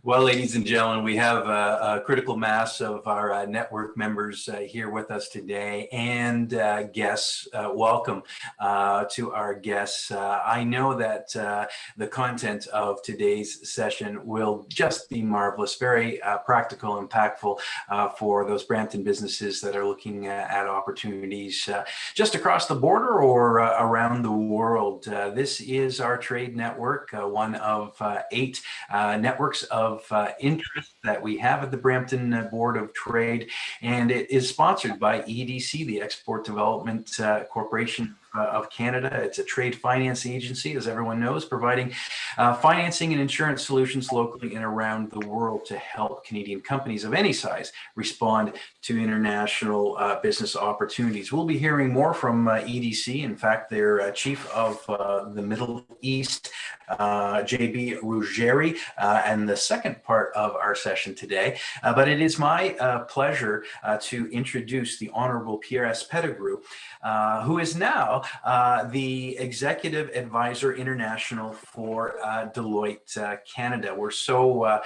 Well, ladies and gentlemen, we have a critical mass of our network members here with us today, and guests. Welcome to our guests. I know that the content of today's session will just be marvelous, very practical, impactful for those Brampton businesses that are looking at opportunities just across the border or around the world. This is our trade network, one of 8 networks of interest that we have at the Brampton Board of Trade, and it is sponsored by EDC, the Export Development Corporation of Canada. It's a trade finance agency, as everyone knows, providing financing and insurance solutions locally and around the world to help Canadian companies of any size respond to international business opportunities. We'll be hearing more from EDC. In fact, their chief of the Middle East, JB Ruggieri, and the second part of our session today. But it is my pleasure to introduce the Honorable Pierre Pettigrew, who is now the Executive Advisor International for Deloitte Canada. We're so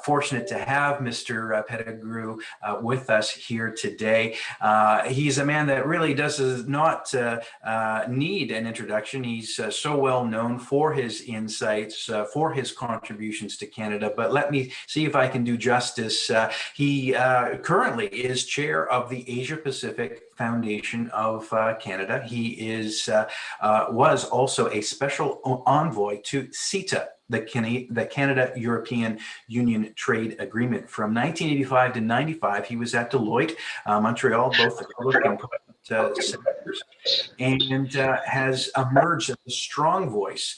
fortunate to have Mr. Pettigrew with us here today. He's a man that really does not need an introduction. He's so well known for his insights, for his contributions to Canada. But let me see if I can do justice. He currently is chair of the Asia Pacific Foundation of Canada. He was also a special envoy to CETA, the Canada-European Union Trade Agreement. From 1985 to 95, he was at Deloitte, Montreal, both the public and private sectors, and has emerged as a strong voice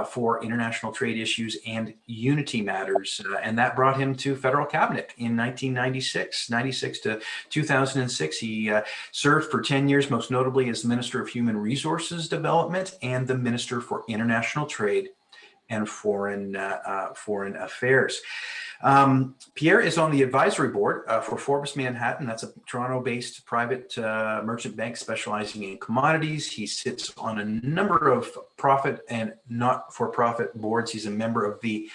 for international trade issues and unity matters. And that brought him to federal cabinet in 1996, 96 to 2006. He served for 10 years, most notably as Minister of Human Resources Development and the Minister for International Trade and Foreign Affairs. Pierre is on the advisory board for Forbes Manhattan. That's a Toronto-based private merchant bank specializing in commodities. He sits on a number of profit and not-for-profit boards. He's a member of the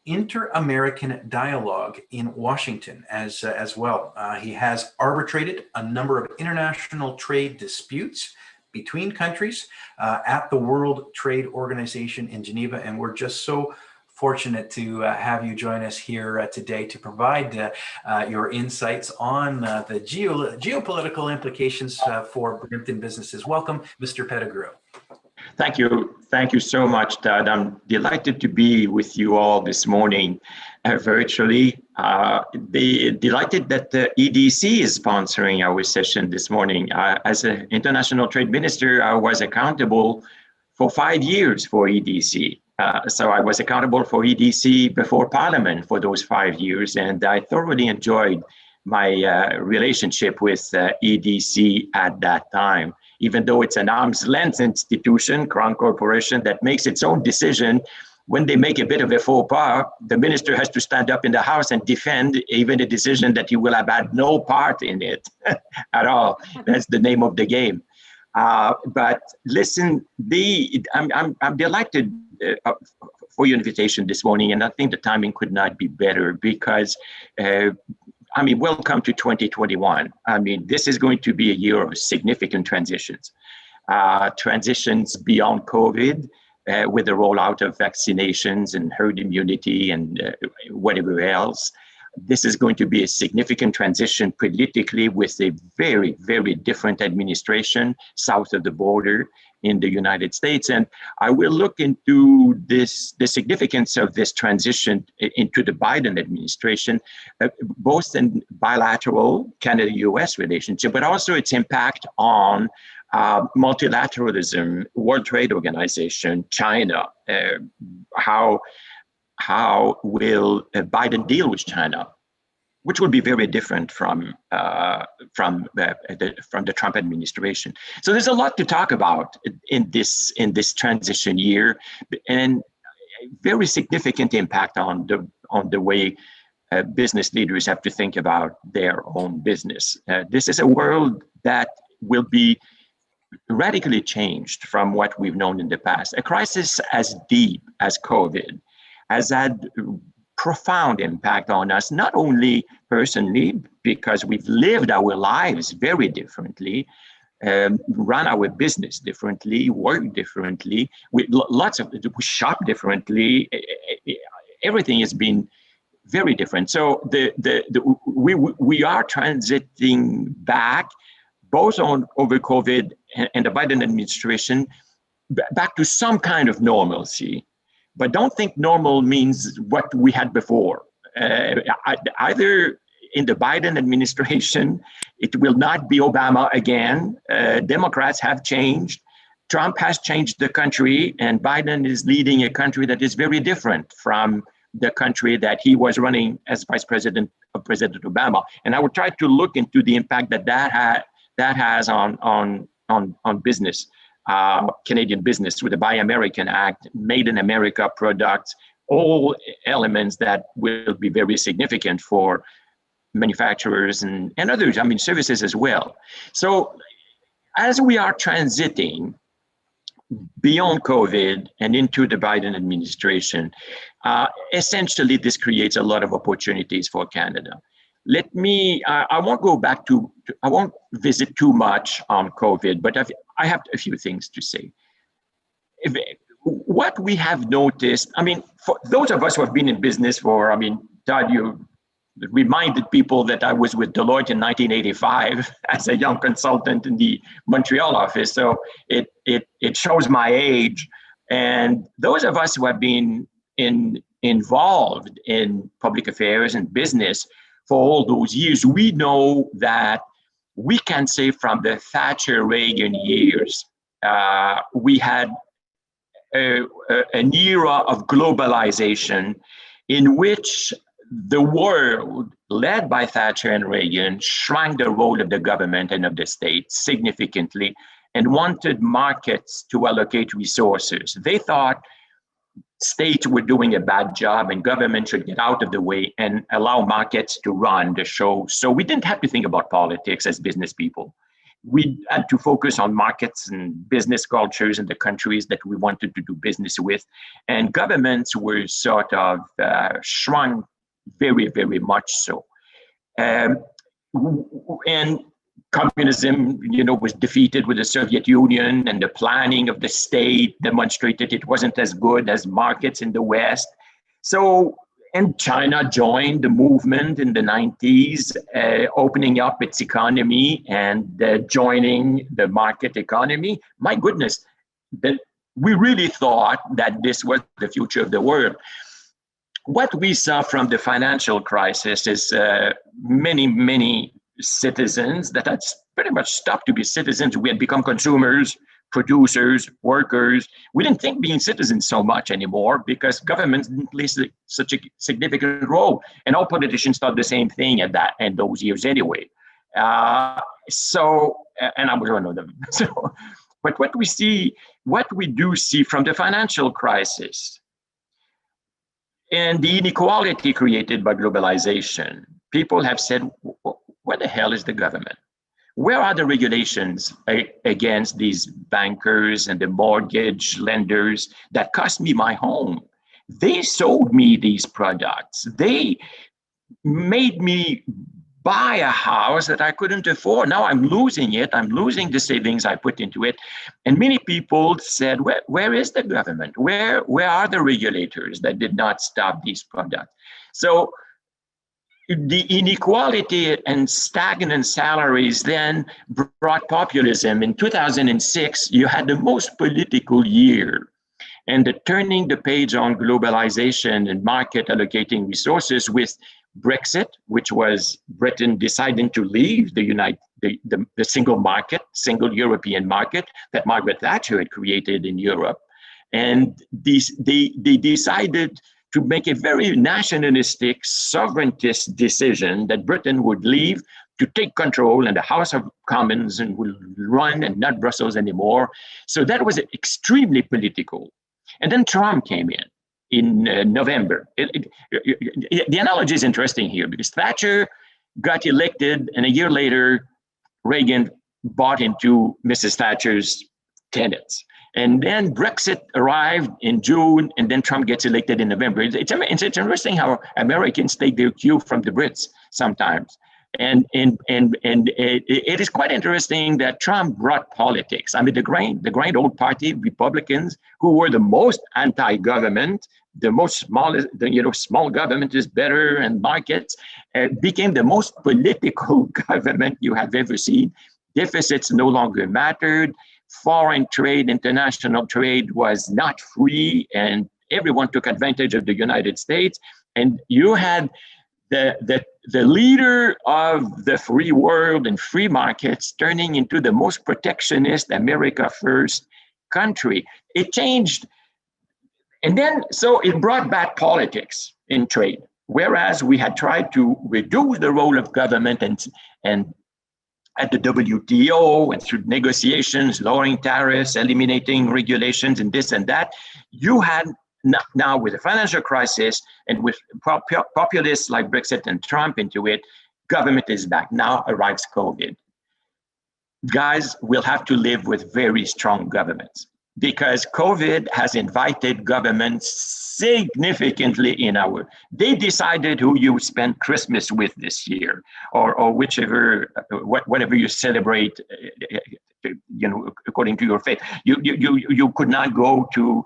Inter-American Dialogue in Washington as well. He has arbitrated a number of international trade disputes between countries at the World Trade Organization in Geneva, and we're just so fortunate to have you join us here today to provide your insights on the geopolitical implications for Brampton businesses. Welcome, Mr. Pettigrew. Thank you. Thank you so much, Todd. I'm delighted to be with you all this morning virtually. Delighted that the EDC is sponsoring our session this morning. As an international trade minister, I was accountable for 5 years for EDC. So I was accountable for EDC before Parliament for those 5 years, and I thoroughly enjoyed my relationship with EDC at that time. Even though it's an arm's length institution, Crown Corporation, that makes its own decision, when they make a bit of a faux pas, the minister has to stand up in the House and defend even a decision that he will have had no part in it at all. That's the name of the game. But listen, I'm delighted for your invitation this morning, and I think the timing could not be better because, welcome to 2021. This is going to be a year of significant transitions. Transitions beyond COVID with the rollout of vaccinations and herd immunity and whatever else. This is going to be a significant transition politically with a very, very different administration south of the border in the United States. And I will look into the significance of this transition into the Biden administration, both in bilateral Canada-US relationship, but also its impact on multilateralism, World Trade Organization, China. How will Biden deal with China, which will be very different from the Trump administration. So there's a lot to talk about in this transition year, and very significant impact on the way business leaders have to think about their own business. This is a world that will be radically changed from what we've known in the past. A crisis as deep as COVID has had profound impact on us, not only personally, because we've lived our lives very differently, run our business differently, work differently, we shop differently. Everything has been very different. So we are transiting back, both over COVID and the Biden administration, back to some kind of normalcy. But don't think normal means what we had before. Either in the Biden administration, it will not be Obama again. Democrats have changed. Trump has changed the country, and Biden is leading a country that is very different from the country that he was running as vice president of President Obama. And I would try to look into the impact that has on business. Canadian business with the Buy American Act, Made in America products, all elements that will be very significant for manufacturers and others, services as well. So as we are transiting beyond COVID and into the Biden administration, essentially this creates a lot of opportunities for Canada. I won't go back I won't visit too much on COVID, but I have a few things to say. What we have noticed, for those of us who have been in business for, Todd, you reminded people that I was with Deloitte in 1985 as a young consultant in the Montreal office. So it shows my age. And those of us who have been involved in public affairs and business for all those years, we know that we can say from the Thatcher-Reagan years, we had an era of globalization in which the world, led by Thatcher and Reagan, shrank the role of the government and of the state significantly and wanted markets to allocate resources. They thought states were doing a bad job and government should get out of the way and allow markets to run the show. So we didn't have to think about politics as business people. We had to focus on markets and business cultures in the countries that we wanted to do business with. And governments were sort of shrunk very, very much so. And communism, was defeated with the Soviet Union, and the planning of the state demonstrated it wasn't as good as markets in the West. So, and China joined the movement in the 90s, opening up its economy and joining the market economy. My goodness, that we really thought that this was the future of the world. What we saw from the financial crisis is many citizens that had pretty much stopped to be citizens. We had become consumers, producers, workers. We didn't think being citizens so much anymore because governments didn't play such a significant role. And all politicians thought the same thing in those years anyway. And I was one of them. But what we do see from the financial crisis and the inequality created by globalization, people have said, where the hell is the government? Where are the regulations against these bankers and the mortgage lenders that cost me my home? They sold me these products. They made me buy a house that I couldn't afford. Now I'm losing it. I'm losing the savings I put into it. And many people said, where is the government? Where are the regulators that did not stop these products? So the inequality and stagnant salaries then brought populism. In 2006, you had the most political year. And turning the page on globalization and market allocating resources with Brexit, which was Britain deciding to leave the single market, single European market that Margaret Thatcher had created in Europe. And they decided to make a very nationalistic, sovereigntist decision that Britain would leave to take control in the House of Commons and will run and not Brussels anymore. So that was extremely political. And then Trump came in November. The analogy is interesting here because Thatcher got elected and a year later, Reagan bought into Mrs. Thatcher's tenets. And then Brexit arrived in June, and then Trump gets elected in November. It's interesting how Americans take their cue from the Brits sometimes. And it is quite interesting that Trump brought politics. I mean, the grand old party, Republicans, who were the most anti-government, the most small government is better and markets, became the most political government you have ever seen. Deficits no longer mattered. Foreign trade, international trade was not free, and everyone took advantage of the United States. And you had the leader of the free world and free markets turning into the most protectionist, America first country. It changed. And then, so it brought back politics in trade, whereas we had tried to reduce the role of government and at the WTO and through negotiations, lowering tariffs, eliminating regulations and this and that. You had now with the financial crisis and with populists like Brexit and Trump into it, government is back. Now arrives COVID. Guys will have to live with very strong governments because COVID has invited governments significantly in they decided who you spend Christmas with this year or whichever, whatever you celebrate, according to your faith. You could not go to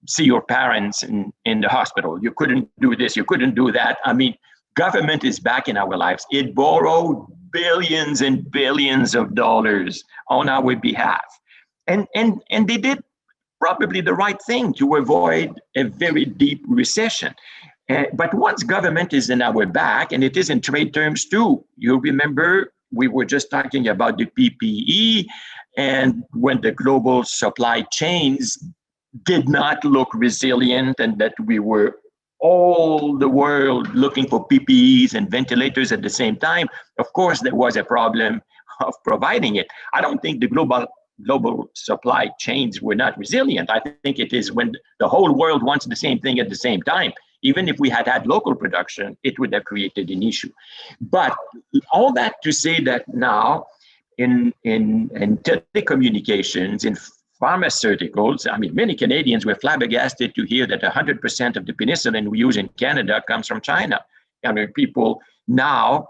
see your parents in the hospital. You couldn't do this, you couldn't do that. I mean, government is back in our lives. It borrowed billions and billions of dollars on our behalf. And they did probably the right thing to avoid a very deep recession. But once government is in our back, and it is in trade terms too, you remember we were just talking about the PPE, and when the global supply chains did not look resilient and that we were all the world looking for PPEs and ventilators at the same time, of course, there was a problem of providing it. I don't think the global supply chains were not resilient. I think it is when the whole world wants the same thing at the same time. Even if we had had local production, it would have created an issue. But all that to say that now in telecommunications, in pharmaceuticals, I mean, many Canadians were flabbergasted to hear that 100% of the penicillin we use in Canada comes from China. I mean, people now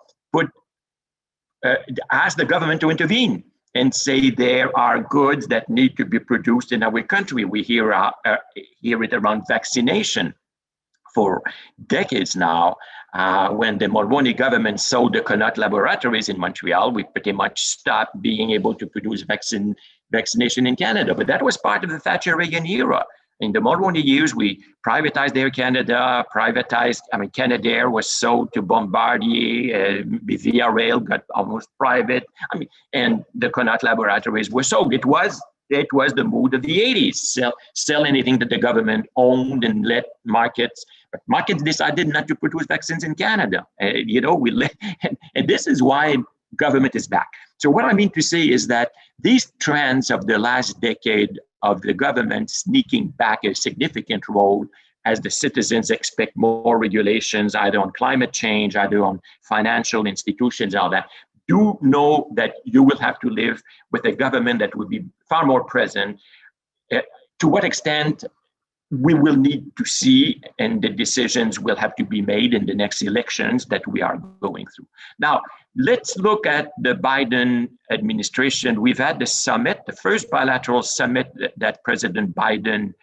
ask the government to intervene and say there are goods that need to be produced in our country. We hear it around vaccination for decades now. When the Mulroney government sold the Connaught laboratories in Montreal, we pretty much stopped being able to produce vaccination in Canada. But that was part of the Thatcher-Reagan era. In the Mulroney years, we privatized Air Canada, Canadair was sold to Bombardier, Via Rail got almost private. And the Connaught laboratories were sold. It was the mood of the 80s. Sell anything that the government owned and let markets. But markets decided not to produce vaccines in Canada. And this is why government is back. So what I mean to say is that these trends of the last decade of the government sneaking back a significant role as the citizens expect more regulations, either on climate change, either on financial institutions, all that, do know that you will have to live with a government that will be far more present. To what extent we will need to see, and the decisions will have to be made in the next elections that we are going through. Now, let's look at the Biden administration. We've had the summit, the first bilateral summit that President Biden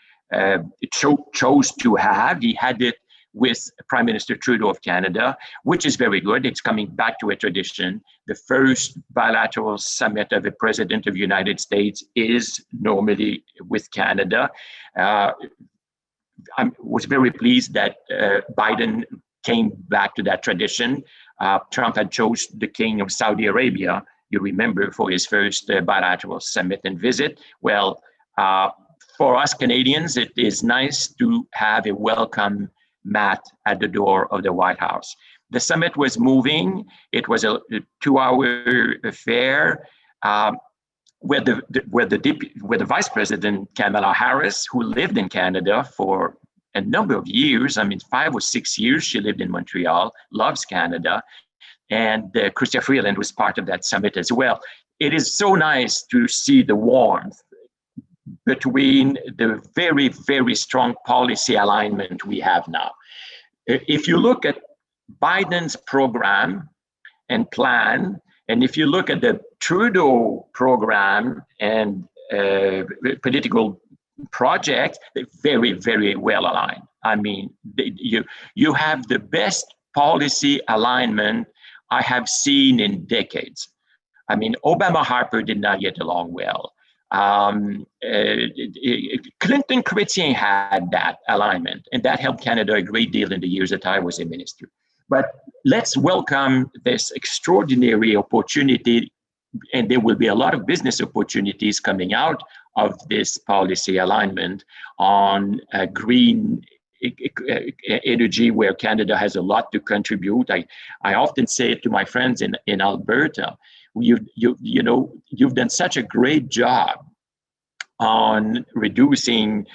chose to have. He had it with Prime Minister Trudeau of Canada, which is very good. It's coming back to a tradition. The first bilateral summit of a president of the United States is normally with Canada. I was very pleased that Biden came back to that tradition. Trump had chosen the King of Saudi Arabia, you remember, for his first bilateral summit and visit. Well, for us Canadians, it is nice to have a welcome mat at the door of the White House. The summit was moving. It was a 2-hour affair. Where the Vice President Kamala Harris, who lived in Canada for a number of years, 5 or 6 years, she lived in Montreal, loves Canada, and Chrystia Freeland was part of that summit as well. It is so nice to see the warmth between the very, very strong policy alignment we have now. If you look at Biden's program and plan, and if you look at the Trudeau program and political project, they're very, very well aligned. I mean, you have the best policy alignment I have seen in decades. I mean, Obama-Harper did not get along well. Clinton-Chrétien had that alignment, and that helped Canada a great deal in the years that I was a minister. But let's welcome this extraordinary opportunity, and there will be a lot of business opportunities coming out of this policy alignment on green energy, where Canada has a lot to contribute. I often say to my friends in Alberta, you've done such a great job on reducing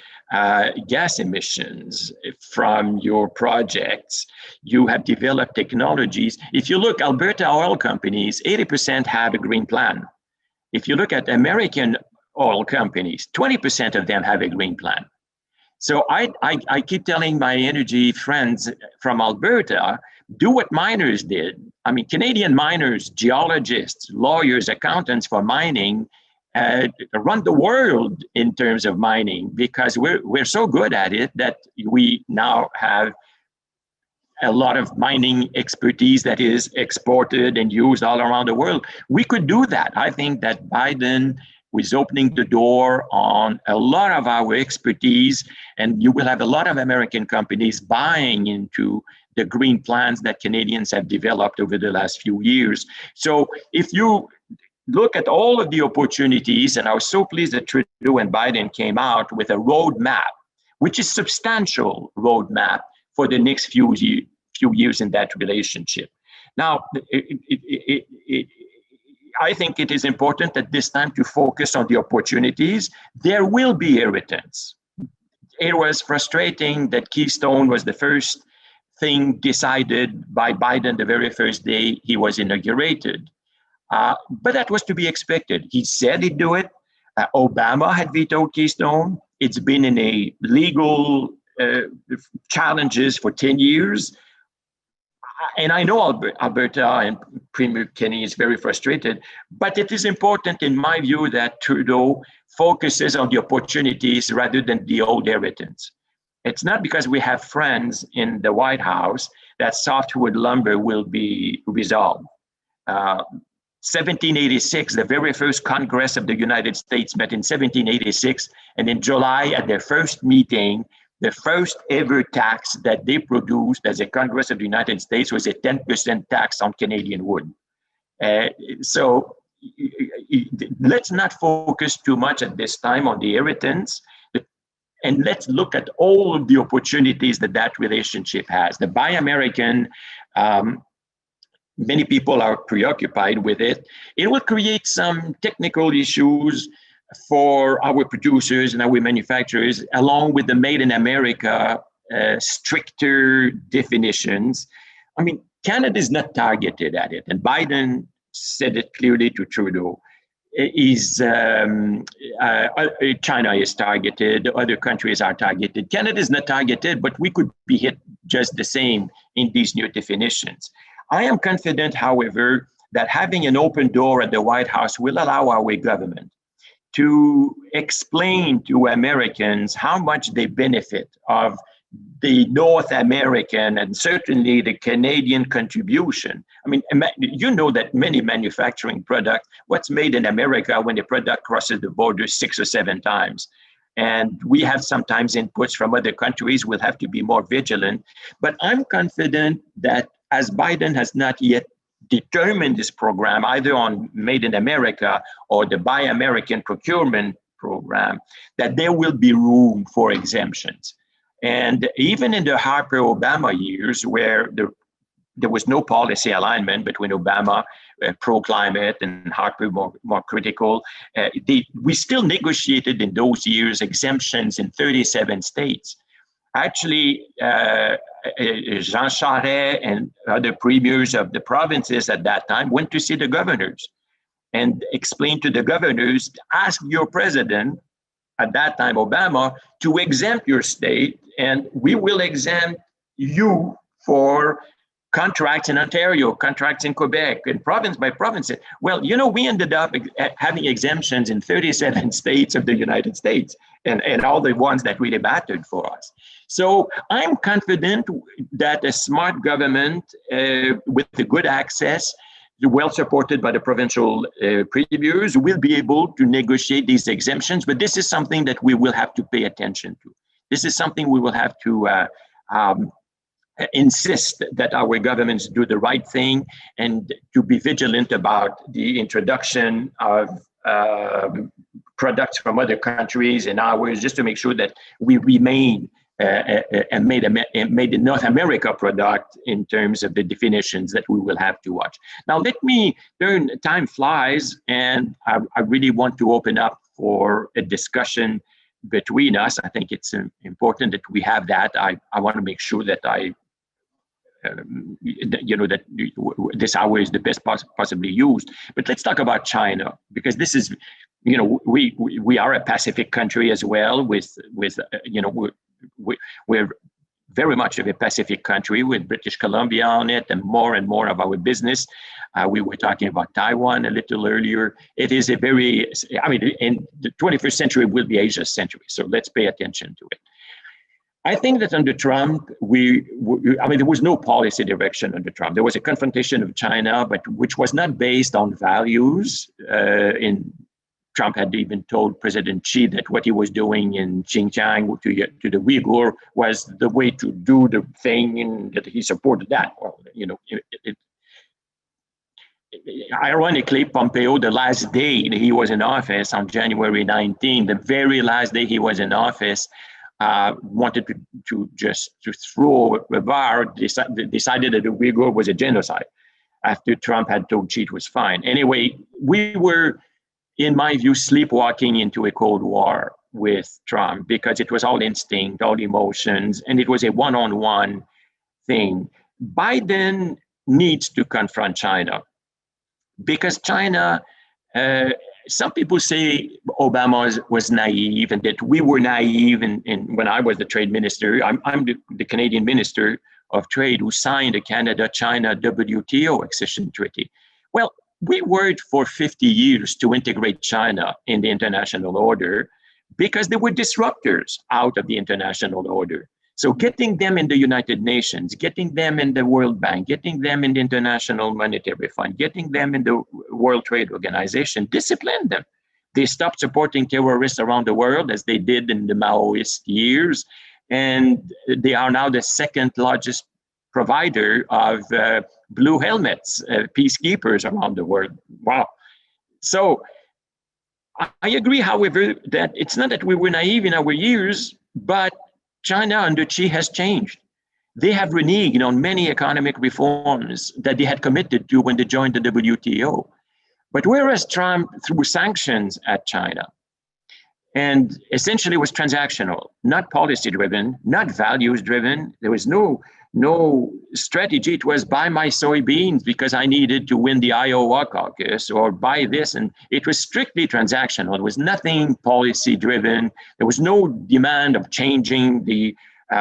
gas emissions from your projects. You have developed technologies. If you look, Alberta oil companies, 80% have a green plan. If you look at American oil companies, 20% of them have a green plan. So I keep telling my energy friends from Alberta, do what miners did. I mean, Canadian miners, geologists, lawyers, accountants for mining run the world in terms of mining, because we're so good at it that we now have a lot of mining expertise that is exported and used all around the world. We could do that. I think that Biden is opening the door on a lot of our expertise, and you will have a lot of American companies buying into the green plans that Canadians have developed over the last few years. So if you look at all of the opportunities, and I was so pleased that Trudeau and Biden came out with a roadmap, which is substantial roadmap for the next few years in that relationship. Now, I think it is important at this time to focus on the opportunities. There will be irritants. It was frustrating that Keystone was the first thing decided by Biden the very first day he was inaugurated. But that was to be expected. He said he'd do it. Obama had vetoed Keystone. It's been in a legal challenges for 10 years. And I know Alberta and Premier Kenney is very frustrated, but it is important in my view that Trudeau focuses on the opportunities rather than the old irritants. It's not because we have friends in the White House that softwood lumber will be resolved. 1786, the very first Congress of the United States met in 1786, and in July at their first meeting, the first ever tax that they produced as a Congress of the United States was a 10% tax on Canadian wood. So let's not focus too much at this time on the irritants, and let's look at all of the opportunities that relationship has. The Buy American, many people are preoccupied with it. It will create some technical issues for our producers and our manufacturers, along with the Made in America stricter definitions. I mean, Canada is not targeted at it, and Biden said it clearly to Trudeau. China is targeted, other countries are targeted. Canada is not targeted, but we could be hit just the same in these new definitions. I am confident, however, that having an open door at the White House will allow our government to explain to Americans how much they benefit of the North American and certainly the Canadian contribution. I mean, you know that many manufacturing products, what's made in America when the product crosses the border 6 or 7 times. And we have sometimes inputs from other countries. We'll have to be more vigilant. But I'm confident that as Biden has not yet determined this program, either on Made in America or the Buy American procurement program, that there will be room for exemptions. And even in the Harper-Obama years, where there was no policy alignment between Obama, pro-climate, and Harper more critical, we still negotiated in those years exemptions in 37 states. Actually, Jean Charest and other premiers of the provinces at that time went to see the governors and explained to the governors, ask your president at that time, Obama, to exempt your state, and we will exempt you for contracts in Ontario, contracts in Quebec, and province by province. Well, we ended up having exemptions in 37 states of the United States, and all the ones that really mattered for us. So I'm confident that a smart government with the good access, well supported by the provincial premiers, will be able to negotiate these exemptions. But this is something that we will have to pay attention to. This is something we will have to insist that our governments do the right thing, and to be vigilant about the introduction of products from other countries and ours, just to make sure that we remain a made in North America product in terms of the definitions that we will have to watch. Now, let me turn, time flies, and I really want to open up for a discussion between us. I think it's important that we have that. I want to make sure that that this hour is the best possibly used. But let's talk about China, because this is, we are a Pacific country as well. We're very much of a Pacific country with British Columbia on it, and more of our business. We were talking about Taiwan a little earlier. It is in the 21st century will be Asia's century. So let's pay attention to it. I think that under Trump, there was no policy direction under Trump. There was a confrontation of China, but which was not based on values. Trump had even told President Xi that what he was doing in Xinjiang to the Uyghur was the way to do the thing, and that he supported that. Well, ironically, Pompeo, the last day he was in office on January 19, the very last day he was in office, wanted to throw a bar, decided that the Uyghur was a genocide after Trump had told Xi it was fine. Anyway, we were, in my view, sleepwalking into a Cold War with Trump, because it was all instinct, all emotions, and it was a one-on-one thing. Biden needs to confront China, because China, some people say Obama was naive, and that we were naive. And when I was the trade minister, I'm the Canadian Minister of Trade who signed the Canada-China WTO accession treaty. Well, we worked for 50 years to integrate China in the international order, because they were disruptors out of the international order. So getting them in the United Nations, getting them in the World Bank, getting them in the International Monetary Fund, getting them in the World Trade Organization, disciplined them. They stopped supporting terrorists around the world, as they did in the Maoist years. And they are now the second largest provider of blue helmets, peacekeepers around the world. Wow. So I agree, however, that it's not that we were naive in our years, but China under Xi has changed. They have reneged on many economic reforms that they had committed to when they joined the WTO. But whereas Trump threw sanctions at China, and essentially was transactional, not policy-driven, not values-driven, there was no strategy. It was buy my soybeans because I needed to win the Iowa caucus, or buy this, and it was strictly transactional. There was nothing policy-driven. There was no demand of changing the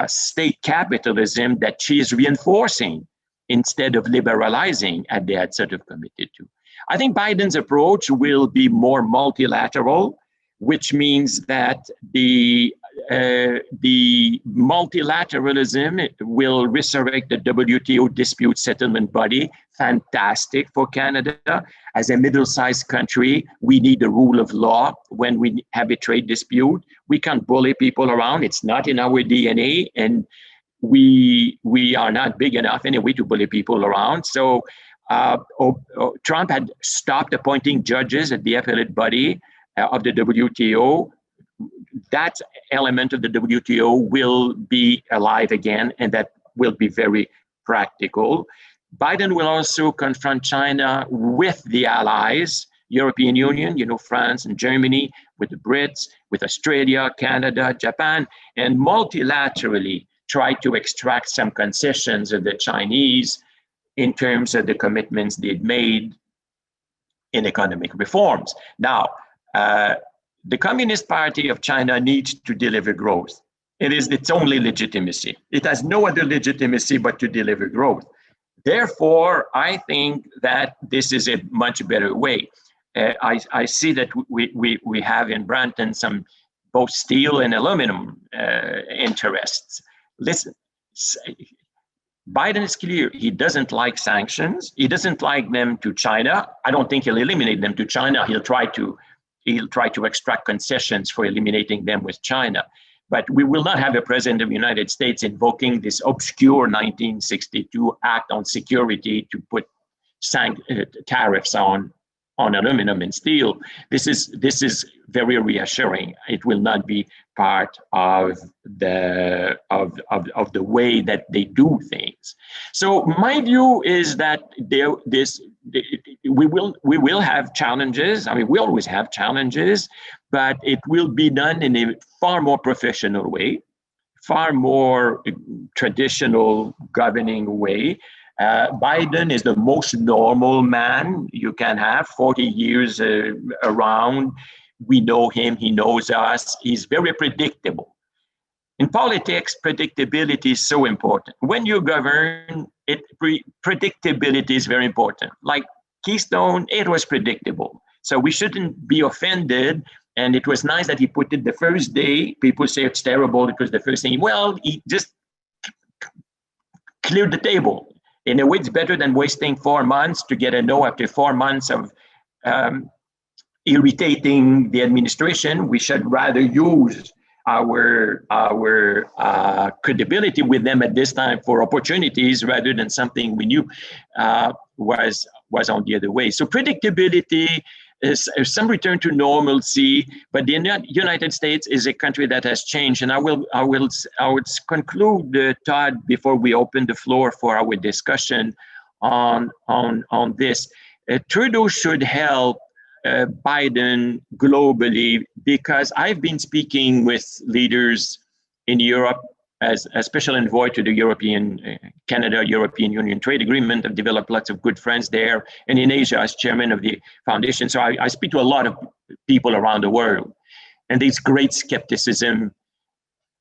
state capitalism that she is reinforcing instead of liberalizing, as they had sort of committed to. I think Biden's approach will be more multilateral, which means that the multilateralism will resurrect the WTO dispute settlement body. Fantastic for Canada. As a middle-sized country, we need the rule of law when we have a trade dispute. We can't bully people around. It's not in our DNA, and we are not big enough anyway to bully people around. So Trump had stopped appointing judges at the appellate body of the WTO. That element of the WTO will be alive again, and that will be very practical. Biden will also confront China with the allies, European Union, France and Germany, with the Brits, with Australia, Canada, Japan, and multilaterally try to extract some concessions of the Chinese in terms of the commitments they'd made in economic reforms. Now, the Communist Party of China needs to deliver growth. It is its only legitimacy. It has no other legitimacy but to deliver growth. Therefore, I think that this is a much better way. I see that we have in Brampton some both steel and aluminum interests. Listen, Biden is clear. He doesn't like sanctions. He doesn't like them to China. I don't think he'll eliminate them to China. He'll try to extract concessions for eliminating them with China. But we will not have a president of the United States invoking this obscure 1962 Act on Security to put tariffs on aluminum and steel. This is very reassuring. It will not be part of the way that they do things. So my view is that we will have challenges. I mean, we always have challenges, but it will be done in a far more professional way, far more traditional governing way. Biden is the most normal man you can have, 40 years around. We know him, he knows us. He's very predictable. In politics, predictability is so important. When you govern, predictability is very important. Like Keystone, it was predictable. So we shouldn't be offended. And it was nice that he put it the first day. People say it's terrible. It was the first thing. Well, he just cleared the table. In a way, it's better than wasting 4 months to get a no after 4 months of irritating the administration. We should rather use our credibility with them at this time for opportunities rather than something we knew was on the other way. So predictability is some return to normalcy, but the United States is a country that has changed. And I would conclude, Todd, before we open the floor for our discussion on this. Trudeau should help Biden globally, because I've been speaking with leaders in Europe as a special envoy to the Canada-European Union trade agreement. I've developed lots of good friends there, and in Asia as chairman of the foundation. So I speak to a lot of people around the world, and there's great skepticism.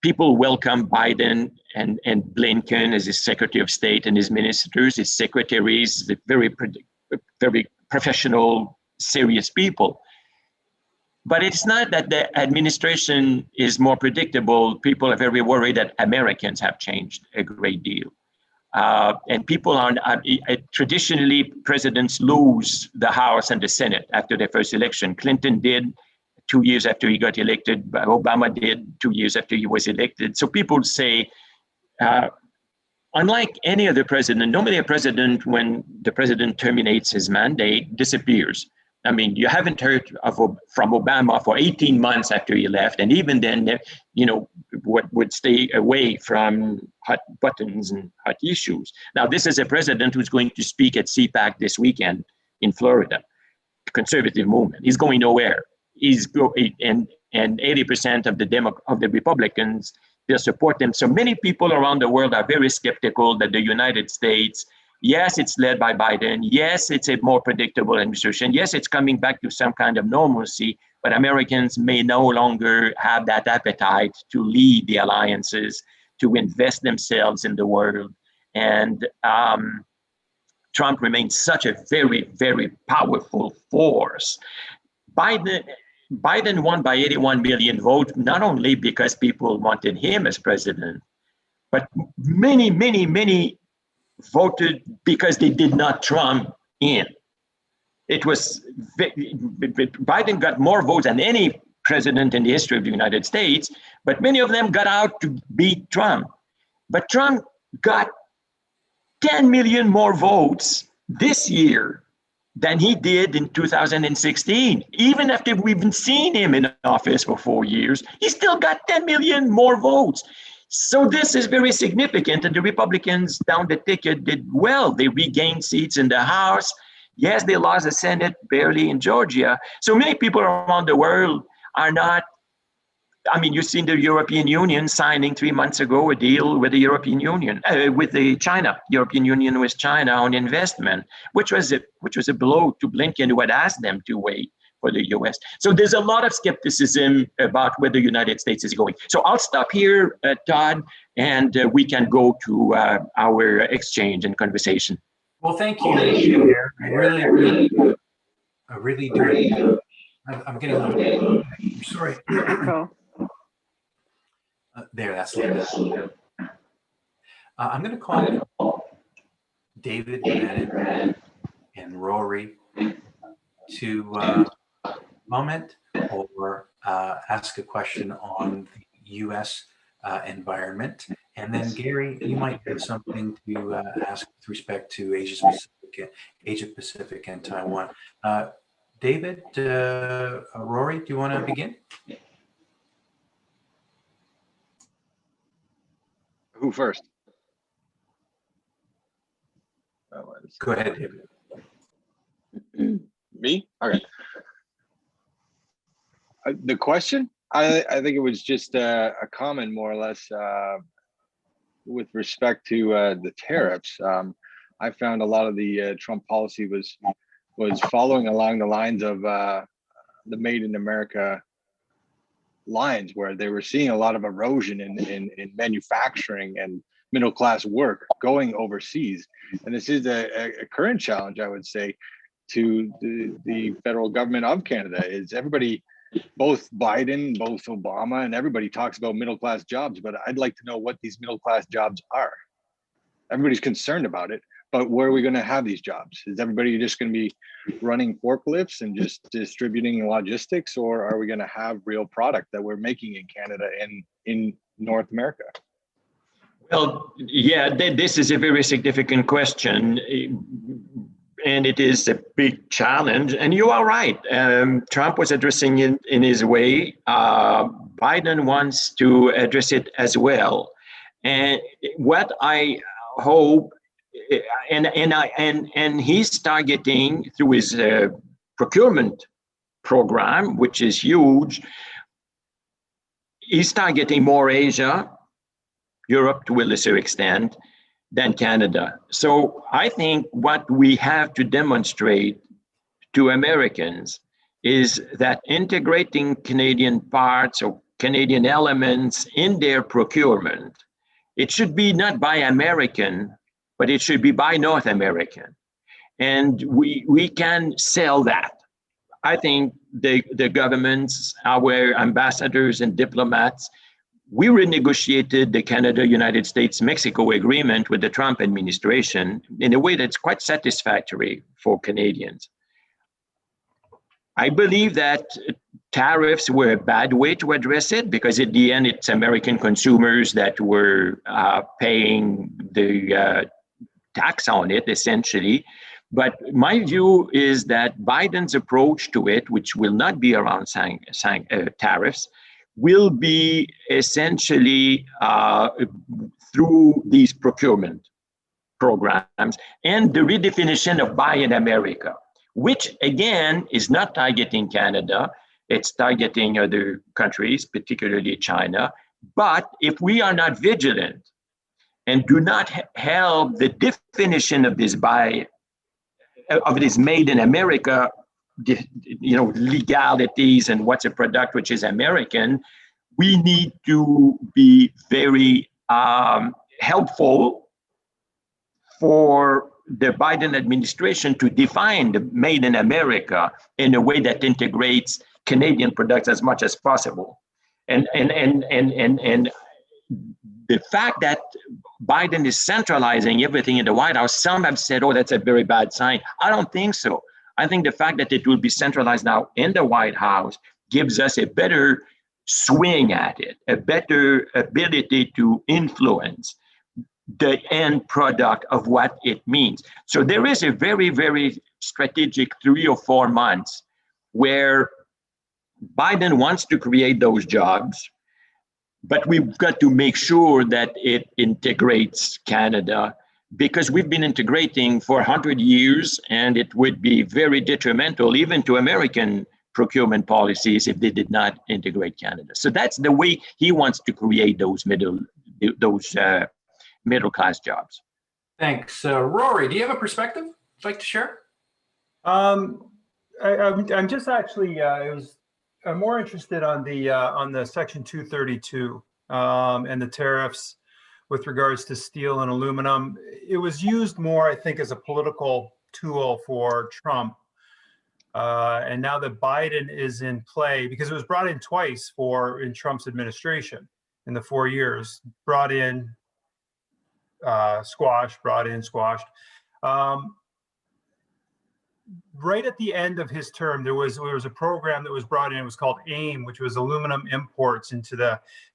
People welcome Biden and Blinken as his Secretary of State and his ministers, his secretaries, very professional, serious people. But it's not that the administration is more predictable. People are very worried that Americans have changed a great deal. And people are traditionally, presidents lose the House and the Senate after their first election. Clinton did 2 years after he got elected. Obama did 2 years after he was elected. So people say, unlike any other president, normally a president, when the president terminates his mandate, disappears. I mean, you haven't heard from Obama for 18 months after he left. And even then, would stay away from hot buttons and hot issues. Now, this is a president who's going to speak at CPAC this weekend in Florida, conservative movement. He's going nowhere. And 80% of the Republicans, they'll support them. So many people around the world are very skeptical that the United States, yes, it's led by Biden. Yes, it's a more predictable administration. Yes, it's coming back to some kind of normalcy, but Americans may no longer have that appetite to lead the alliances, to invest themselves in the world. And Trump remains such a very, very powerful force. Biden won by 81 million votes, not only because people wanted him as president, but many, many, many voted because they did not Trump in. Biden got more votes than any president in the history of the United States, but many of them got out to beat Trump. But Trump got 10 million more votes this year than he did in 2016. Even after we've seen him in office for 4 years, he still got 10 million more votes. So this is very significant, and the Republicans down the ticket did well. They regained seats in the House. Yes, they lost the Senate barely in Georgia. So many people around the world are not, I mean, you've seen the European Union signing 3 months ago a deal with the European Union, European Union with China on investment, which was a blow to Blinken, who had asked them to wait for the US. So there's a lot of skepticism about where the United States is going. So I'll stop here, Todd, and we can go to our exchange and conversation. Well, thank you, Pierre. I really do. I'm getting a little, sorry. There, that's a little better. I'm going to call David and Rory to comment or ask a question on the U.S. Environment. And then Gary, you might have something to ask with respect to Asia Pacific and Taiwan. David, Rory, do you want to begin? Who first? Go ahead, David. Me? Okay. The question? I think it was just a comment, more or less, with respect to the tariffs. I found a lot of the Trump policy was following along the lines of the Made in America lines, where they were seeing a lot of erosion in manufacturing and middle class work going overseas. And this is a current challenge, I would say, to the federal government of Canada. Is everybody, both Biden, both Obama, and everybody talks about middle class jobs, but I'd like to know what these middle class jobs are. Everybody's concerned about it, but where are we going to have these jobs? Is everybody just going to be running forklifts and just distributing logistics, or are we going to have real product that we're making in Canada and in North America? Well, yeah, this is a very significant question, and it is a big challenge. And you are right. Trump was addressing it in his way. Biden wants to address it as well. And what I hope, and he's targeting through his procurement program, which is huge. He's targeting more Asia, Europe to a lesser extent, than Canada. So I think what we have to demonstrate to Americans is that integrating Canadian parts or Canadian elements in their procurement, it should be not by American, but it should be by North American. And we can sell that. I think the governments, our ambassadors and diplomats, we renegotiated the Canada-United States-Mexico agreement with the Trump administration in a way that's quite satisfactory for Canadians. I believe that tariffs were a bad way to address it, because at the end, it's American consumers that were paying the tax on it, essentially. But my view is that Biden's approach to it, which will not be around tariffs, will be essentially through these procurement programs and the redefinition of Buy in America, which again is not targeting Canada, it's targeting other countries, particularly China. But if we are not vigilant and do not help the definition of this Made in America, legalities and what's a product which is American, we need to be very helpful for the Biden administration to define the Made in America in a way that integrates Canadian products as much as possible. And the fact that Biden is centralizing everything in the White House, some have said, oh, that's a very bad sign. I don't think so. I think the fact that it will be centralized now in the White House gives us a better swing at it, a better ability to influence the end product of what it means. So there is a very, very strategic 3 or 4 months where Biden wants to create those jobs, but we've got to make sure that it integrates Canada, because we've been integrating for 100 years, and it would be very detrimental even to American procurement policies if they did not integrate Canada. So that's the way he wants to create those middle class jobs. Thanks. Rory, do you have a perspective you'd like to share? I'm just actually, I'm more interested on the Section 232 and the tariffs with regards to steel and aluminum. It was used more, I think, as a political tool for Trump. And now that Biden is in play, because it was brought in twice in Trump's administration in the 4 years, brought in, squashed, brought in, squashed. Right at the end of his term, there was a program that was brought in. It was called AIM, which was aluminum imports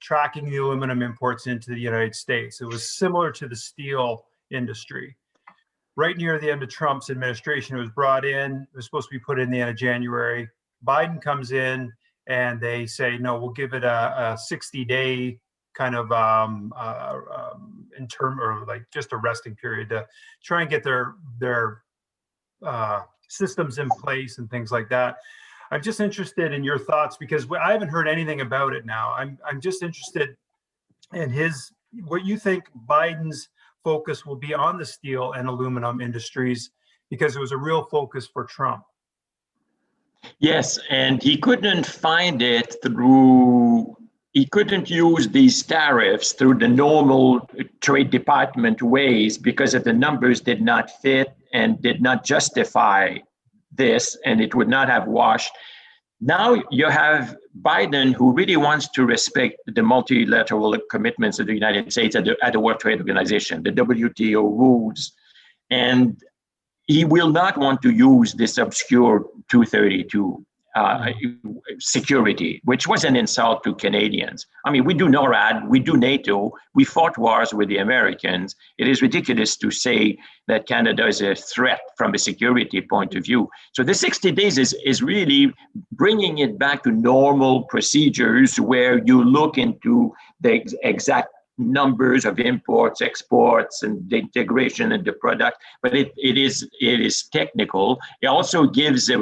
tracking the aluminum imports into the United States. It was similar to the steel industry. Right near the end of Trump's administration, it was brought in. It was supposed to be put in the end of January. Biden comes in and they say, no, we'll give it a 60-day kind of in term, or like just a resting period to try and get their systems in place and things like that. I'm just interested in your thoughts, because I haven't heard anything about it now. I'm just interested in what you think Biden's focus will be on the steel and aluminum industries, because it was a real focus for Trump. Yes, and he couldn't use these tariffs through the normal Trade Department ways because of the numbers did not fit and did not justify this, and it would not have washed. Now you have Biden, who really wants to respect the multilateral commitments of the United States at the World Trade Organization, the WTO rules, and he will not want to use this obscure 232 security, which was an insult to Canadians. I mean, we do NORAD, we do NATO, we fought wars with the Americans. It is ridiculous to say that Canada is a threat from a security point of view. So the 60 days is really bringing it back to normal procedures where you look into the exact numbers of imports, exports, and the integration in the product, but it is technical. It also gives a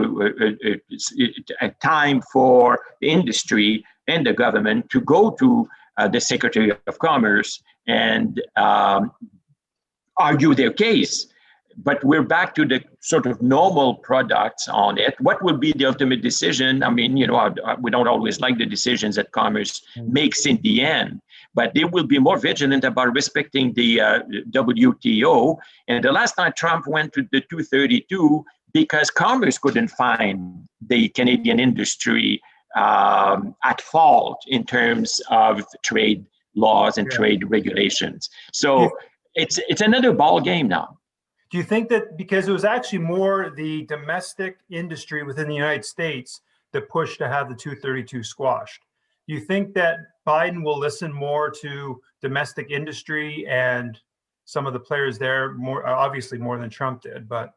time for the industry and the government to go to the Secretary of Commerce and argue their case. But we're back to the sort of normal products on it. What will be the ultimate decision? I mean, we don't always like the decisions that Commerce makes in the end, but they will be more vigilant about respecting the WTO. And the last time Trump went to the 232, because Commerce couldn't find the Canadian industry at fault in terms of trade laws and trade regulations. So it's another ball game now. Do you think that because it was actually more the domestic industry within the United States that pushed to have the 232 squashed, do you think that Biden will listen more to domestic industry and some of the players there, more obviously more than Trump did? But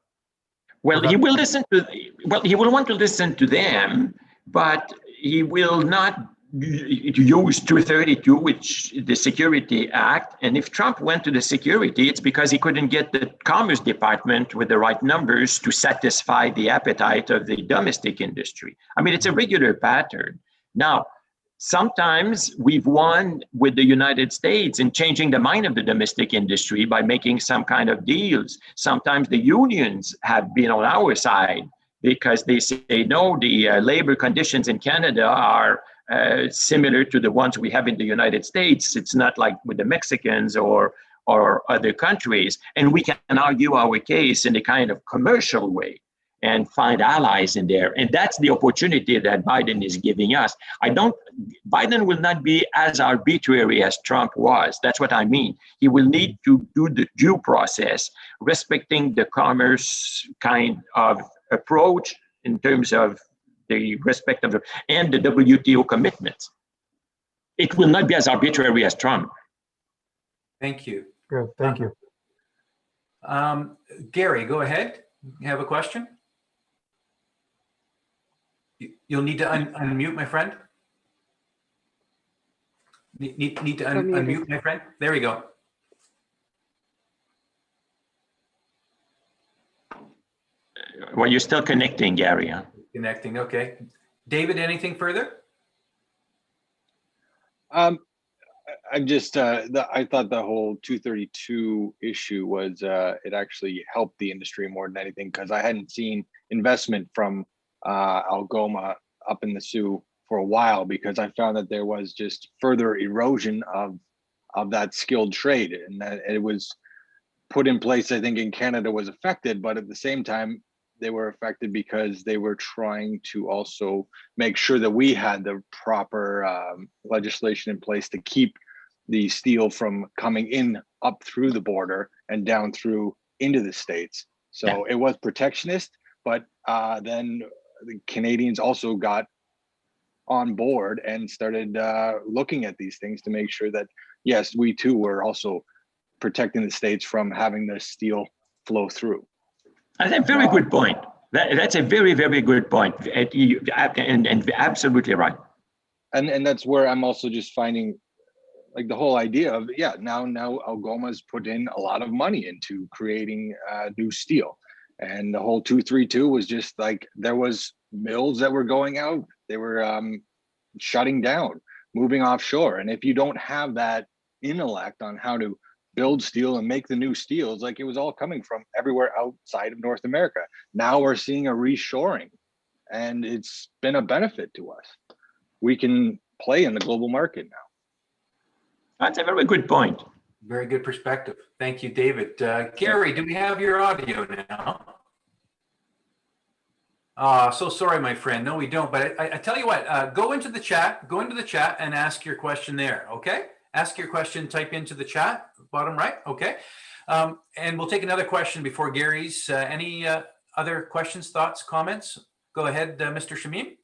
he will want to listen to them, but he will not use 232, which the Security Act. And if Trump went to the security, it's because he couldn't get the Commerce Department with the right numbers to satisfy the appetite of the domestic industry. I mean, it's a regular pattern. Now, sometimes we've won with the United States in changing the mind of the domestic industry by making some kind of deals. Sometimes the unions have been on our side because they say, no, the labor conditions in Canada are similar to the ones we have in the United States. It's not like with the Mexicans or other countries. And we can argue our case in a kind of commercial way and find allies in there. And that's the opportunity that Biden is giving us. Biden will not be as arbitrary as Trump was. That's what I mean. He will need to do the due process, respecting the commerce kind of approach in terms of the respect of and the WTO commitments. It will not be as arbitrary as Trump. Thank you. Good, thank you. Gary, go ahead. You have a question? You'll need to unmute, my friend. Need to unmute, my friend. There we go. Well, you're still connecting, Gary. Huh? Connecting, okay. David, anything further? I thought the whole 232 issue was it actually helped the industry more than anything, because I hadn't seen investment from Algoma up in the Sioux for a while, because I found that there was just further erosion of that skilled trade, and that it was put in place. I think in Canada was affected, but at the same time, they were affected because they were trying to also make sure that we had the proper legislation in place to keep the steel from coming in up through the border and down through into the States. So it was protectionist, but then the Canadians also got on board and started looking at these things to make sure that, yes, we too were also protecting the States from having the steel flow through. That's a very good point. That's a very, very good point. And absolutely right. And that's where I'm also just finding, like, the whole idea of, now Algoma's put in a lot of money into creating new steel. And the whole 232 was just like, there was mills that were going out. They were shutting down, moving offshore. And if you don't have that intellect on how to build steel and make the new steels, like, it was all coming from everywhere outside of North America. Now we're seeing a reshoring, and it's been a benefit to us. We can play in the global market now. That's a very good point. Very good perspective. Thank you, David. Gary, do we have your audio now? So sorry, my friend. No, we don't. But I tell you what, go into the chat and ask your question there. Okay. Ask your question, type into the chat, bottom right. Okay. And we'll take another question before Gary's. Any other questions, thoughts, comments? Go ahead, Mr. Shamim.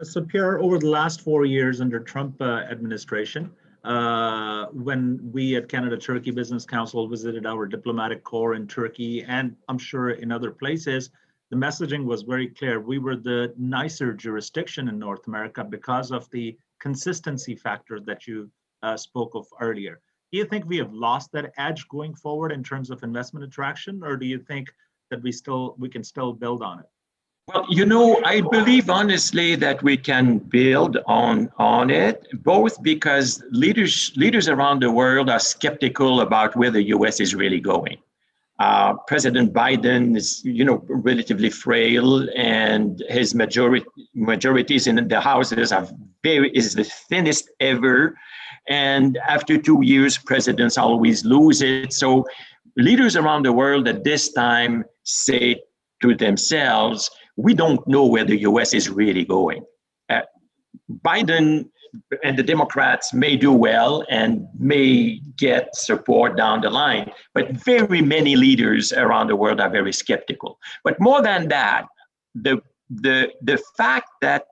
So Pierre, over the last 4 years under Trump administration, when we at Canada-Turkey Business Council visited our diplomatic corps in Turkey, and I'm sure in other places, the messaging was very clear. We were the nicer jurisdiction in North America because of the consistency factor that you spoke of earlier. Do you think we have lost that edge going forward in terms of investment attraction, or do you think that we can still build on it? Well, I believe honestly that we can build on it, both because leaders around the world are skeptical about where the U.S. is really going. President Biden is, relatively frail, and his majorities in the houses is the thinnest ever. And after 2 years, presidents always lose it. So leaders around the world at this time say to themselves, we don't know where the U.S. is really going. Biden and the Democrats may do well and may get support down the line, but very many leaders around the world are very skeptical. But more than that, the fact that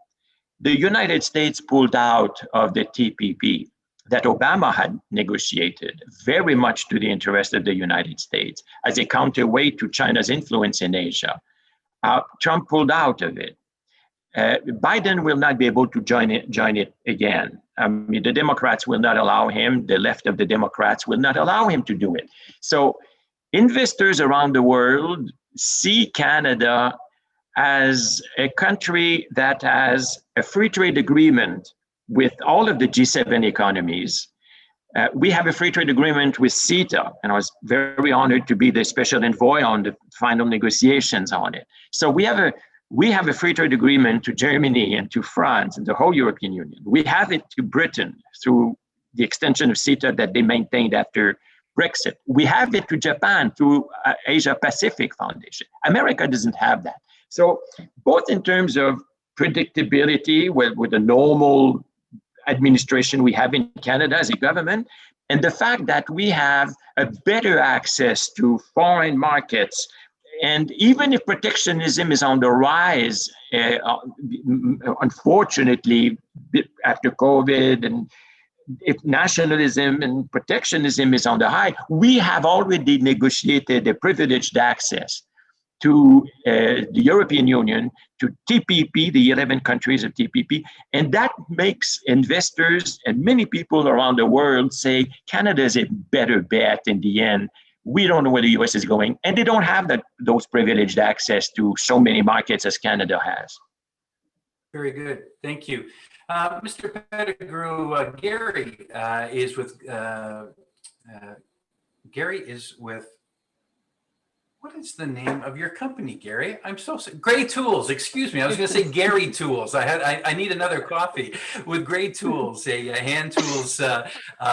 the United States pulled out of the TPP that Obama had negotiated, very much to the interest of the United States, as a counterweight to China's influence in Asia. Trump pulled out of it. Biden will not be able to join it again. The Democrats will not allow him. The left of the Democrats will not allow him to do it. So investors around the world see Canada as a country that has a free trade agreement with all of the G7 economies. We have a free trade agreement with CETA, and I was very honored to be the special envoy on the final negotiations on it. So we have a free trade agreement to Germany and to France and the whole European Union. We have it to Britain through the extension of CETA that they maintained after Brexit. We have it to Japan through Asia Pacific Foundation. America doesn't have that. So both in terms of predictability with the normal administration we have in Canada as a government, and the fact that we have a better access to foreign markets. And even if protectionism is on the rise, unfortunately, after COVID, and if nationalism and protectionism is on the high, we have already negotiated a privileged access to the European Union, to TPP, the 11 countries of TPP, and that makes investors and many people around the world say Canada is a better bet in the end. We don't know where the US is going, and they don't have those privileged access to so many markets as Canada has. Very good. Thank you. Mr. Pettigrew, Gary is with What is the name of your company, Gary? I'm so sorry. Gray Tools. Excuse me. I was going to say Gary Tools. I need another coffee with Gray Tools, a hand tools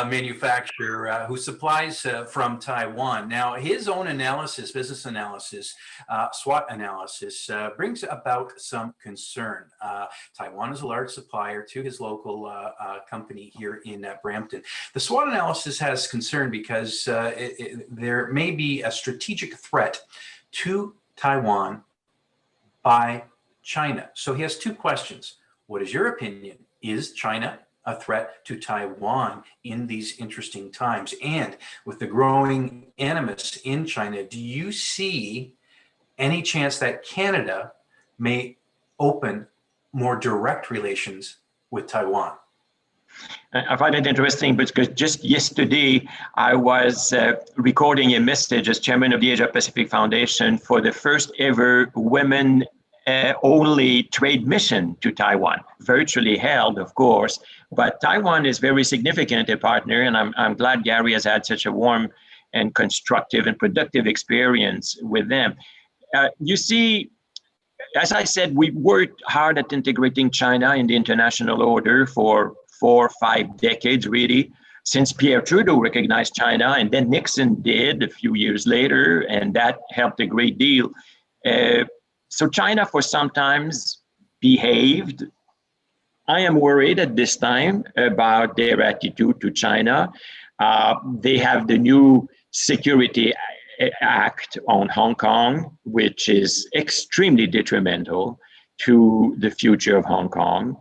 manufacturer who supplies from Taiwan. Now, his own analysis, business analysis, SWOT analysis, brings about some concern. Taiwan is a large supplier to his local company here in Brampton. The SWOT analysis has concern because there may be a strategic threat to Taiwan by China. So he has two questions. What is your opinion? Is China a threat to Taiwan in these interesting times? And with the growing animus in China, do you see any chance that Canada may open more direct relations with Taiwan? I find it interesting because just yesterday I was recording a message as chairman of the Asia Pacific Foundation for the first ever women only trade mission to Taiwan, virtually held, of course, but Taiwan is very significant a partner, and I'm glad Gary has had such a warm and constructive and productive experience with them. You see, as I said, we worked hard at integrating China in the international order for 4 or 5 decades, really, since Pierre Trudeau recognized China, and then Nixon did a few years later, and that helped a great deal. So China for sometimes behaved. I am worried at this time about their attitude to China. They have the new Security Act on Hong Kong, which is extremely detrimental to the future of Hong Kong.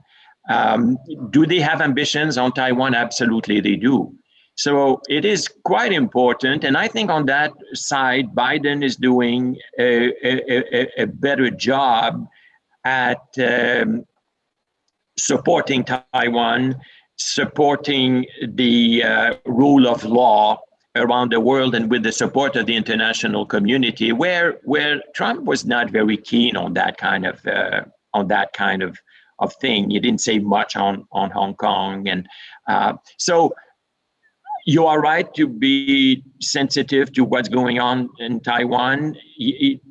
Do they have ambitions on Taiwan? Absolutely, they do. So it is quite important. And I think on that side, Biden is doing a better job at supporting Taiwan, supporting the rule of law around the world, and with the support of the international community, where Trump was not very keen on that kind of thing. He didn't say much on Hong Kong. And so you are right to be sensitive to what's going on in Taiwan.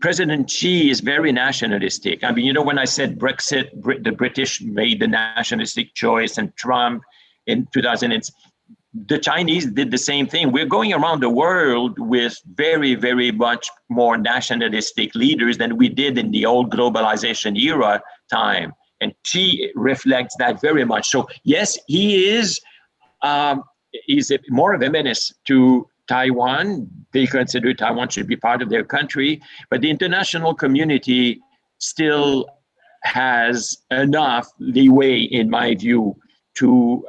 President Xi is very nationalistic. I mean, you know, when I said Brexit, the British made the nationalistic choice, and Trump in 2000, the Chinese did the same thing. We're going around the world with very, very much more nationalistic leaders than we did in the old globalization era time. And Xi reflects that very much. So yes, he is more of a menace to Taiwan. They consider Taiwan should be part of their country, but the international community still has enough leeway, in my view, to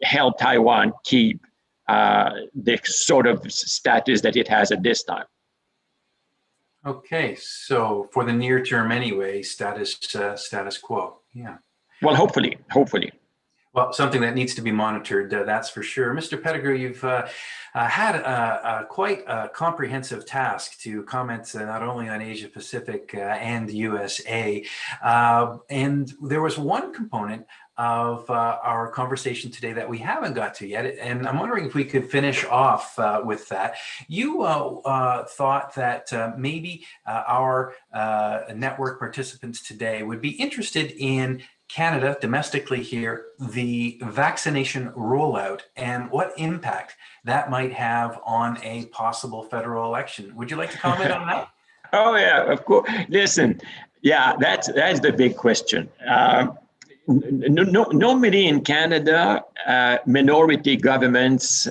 help Taiwan keep the sort of status that it has at this time. Okay, so for the near term anyway, status quo. Yeah. Well, hopefully. Well, something that needs to be monitored, that's for sure. Mr. Pettigrew, you've had quite a comprehensive task to comment not only on Asia Pacific and USA. And there was one component of our conversation today that we haven't got to yet. And I'm wondering if we could finish off with that. You thought that maybe our network participants today would be interested in Canada, domestically here, the vaccination rollout and what impact that might have on a possible federal election. Would you like to comment on that? Oh, yeah, of course. Listen, yeah, that's the big question. Normally in Canada, minority governments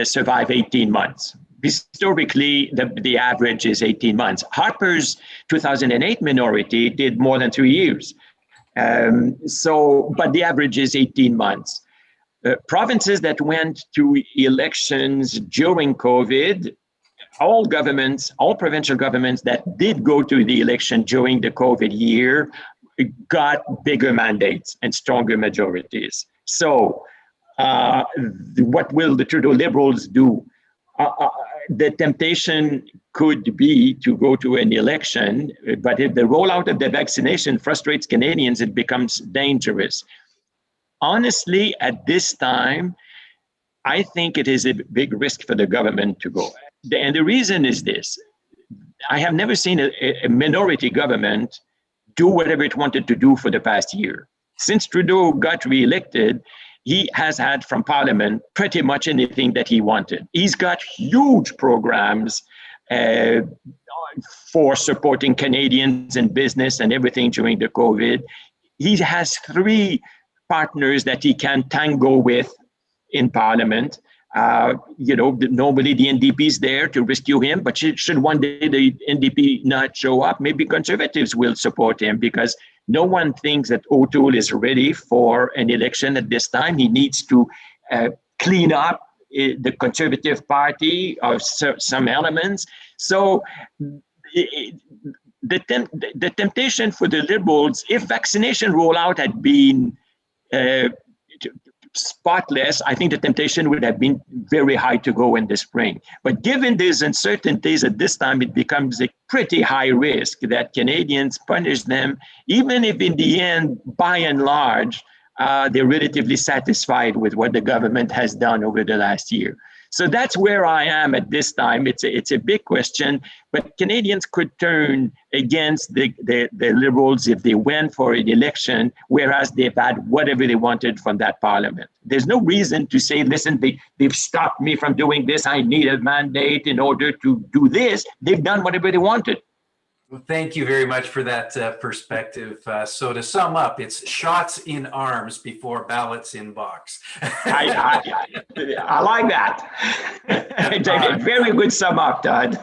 survive 18 months. Historically, the average is 18 months. Harper's 2008 minority did more than 3 years. But the average is 18 months. Provinces that went to elections during COVID, all provincial governments that did go to the election during the COVID year got bigger mandates and stronger majorities. So what will the Trudeau Liberals do? The temptation could be to go to an election, but if the rollout of the vaccination frustrates Canadians, it becomes dangerous. Honestly, at this time, I think it is a big risk for the government to go. And the reason is this. I have never seen a minority government do whatever it wanted to do for the past year. Since Trudeau got reelected, he has had from Parliament pretty much anything that he wanted. He's got huge programs for supporting Canadians and business and everything during the COVID. He has 3 partners that he can tango with in Parliament. Normally the NDP is there to rescue him, but should one day the NDP not show up, maybe Conservatives will support him, because no one thinks that O'Toole is ready for an election at this time. He needs to clean up the Conservative Party of some elements. So the temptation for the Liberals, if vaccination rollout had been spotless, I think the temptation would have been very high to go in the spring. But given these uncertainties at this time, it becomes a pretty high risk that Canadians punish them, even if in the end, by and large, they're relatively satisfied with what the government has done over the last year. So that's where I am at this time. It's a big question, but Canadians could turn against the Liberals if they went for an election, whereas they've had whatever they wanted from that Parliament. There's no reason to say, listen, they've stopped me from doing this. I need a mandate in order to do this. They've done whatever they wanted. Well, thank you very much for that perspective. So to sum up, it's shots in arms before ballots in box. I like that. It's a very good sum up, Todd.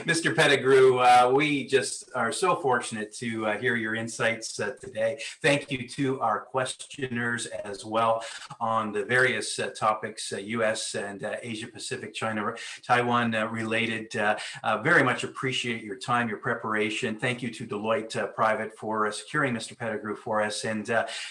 Mr. Pettigrew, we just are so fortunate to hear your insights today. Thank you to our questioners as well on the various topics, US and Asia Pacific, China, Taiwan related. Very much appreciate your time, your preparation. Thank you to Deloitte Private for securing Mr. Pettigrew for us. And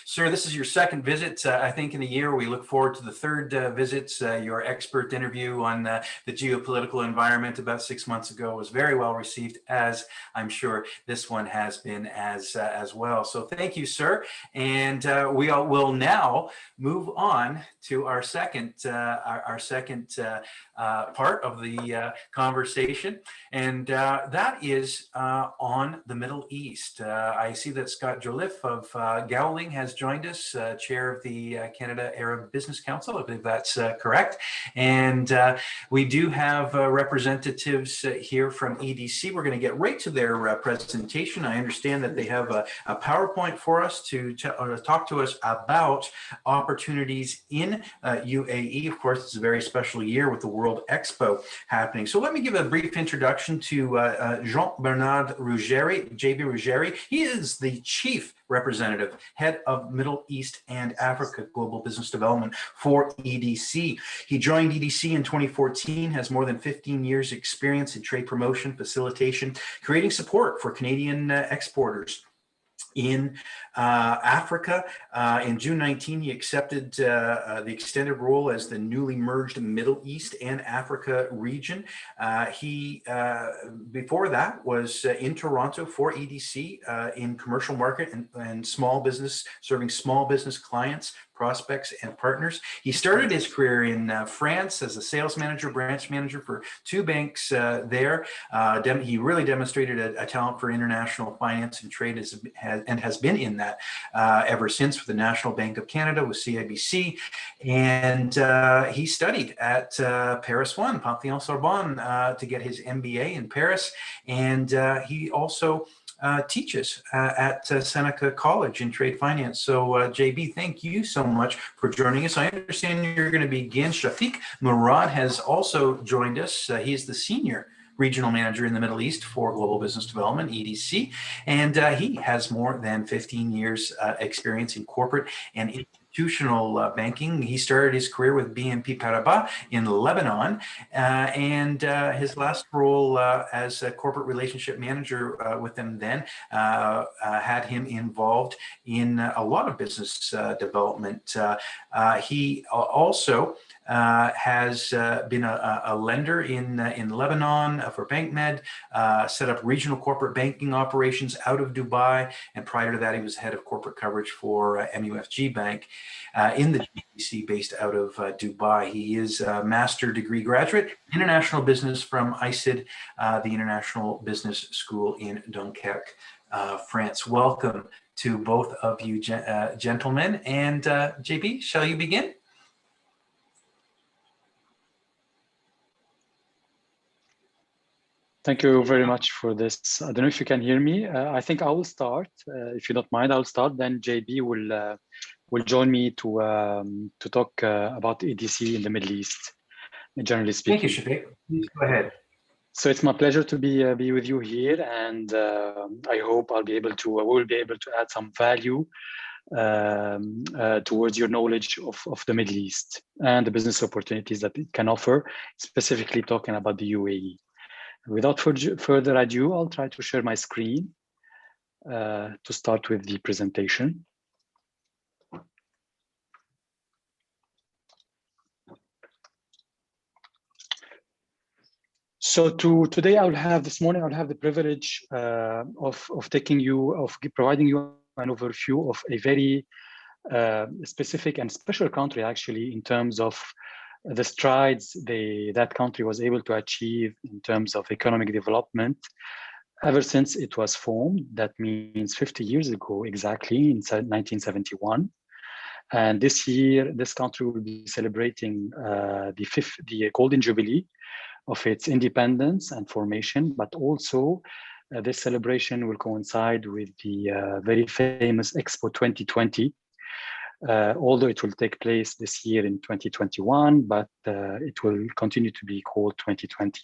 sir, this is your 2nd visit, I think, in a year. We look forward to the 3rd visit. Your expert interview on the geopolitical environment about 6 months ago was very well received, as I'm sure this one has been as well. So thank you, sir. And we will now move on to our second part of the conversation, and that is on the Middle East. I see that Scott Jolliffe of Gowling has joined us, chair of the Canada Arab Business Council. I believe that's correct. And we do have representatives here from EDC. We're going to get right to their presentation. I understand that they have a PowerPoint for us to talk to us about opportunities in UAE. Of course, it's a very special year with the World Expo happening. So let me give a brief introduction to Jean-Bernard Ruggieri, JB Ruggieri. He is the Chief Representative, Head of Middle East and Africa Global Business Development for EDC. He joined EDC in 2014, has more than 15 years experience in trade promotion, facilitation, creating support for Canadian exporters. In Africa, in June 19, he accepted the extended role as the newly merged Middle East and Africa region. He, before that, was in Toronto for EDC in commercial market and small business, serving small business clients, prospects, and partners. He started his career in France as a sales manager, branch manager for 2 banks there. He really demonstrated a talent for international finance and trade and has been in that ever since with the National Bank of Canada, with CIBC. And he studied at Paris 1, Panthéon-Sorbonne, to get his MBA in Paris. And he also teaches at Seneca College in trade finance. So JB, thank you so much for joining us. I understand you're going to begin. Chafic Mourad has also joined us. He's the senior regional manager in the Middle East for Global Business Development, EDC, and he has more than 15 years experience in corporate and institutional banking. He started his career with BNP Paribas in Lebanon, and his last role as a corporate relationship manager with them then had him involved in a lot of business development. He also has been a lender in Lebanon for BankMed, set up regional corporate banking operations out of Dubai, and prior to that, he was head of corporate coverage for MUFG Bank in the GCC based out of Dubai. He is a master degree graduate, international business from ICID, the International Business School in Dunkerque, France. Welcome to both of you, gentlemen. And JB, shall you begin? Thank you very much for this. I don't know if you can hear me. I think I will start. If you don't mind, I'll start. Then JB will join me to talk about EDC in the Middle East, generally speaking. Thank you, Chafic. Please go ahead. So it's my pleasure to be with you here, and I hope we'll be able to add some value towards your knowledge of the Middle East and the business opportunities that it can offer, specifically talking about the UAE. Without further ado, I'll try to share my screen to start with the presentation. So today this morning I'll have the privilege of providing you an overview of a very specific and special country, actually, in terms of the strides that country was able to achieve in terms of economic development ever since it was formed. That means 50 years ago, exactly, in 1971. And this year, this country will be celebrating the Golden Jubilee of its independence and formation, but also this celebration will coincide with the very famous Expo 2020, although it will take place this year in 2021, but it will continue to be called 2020.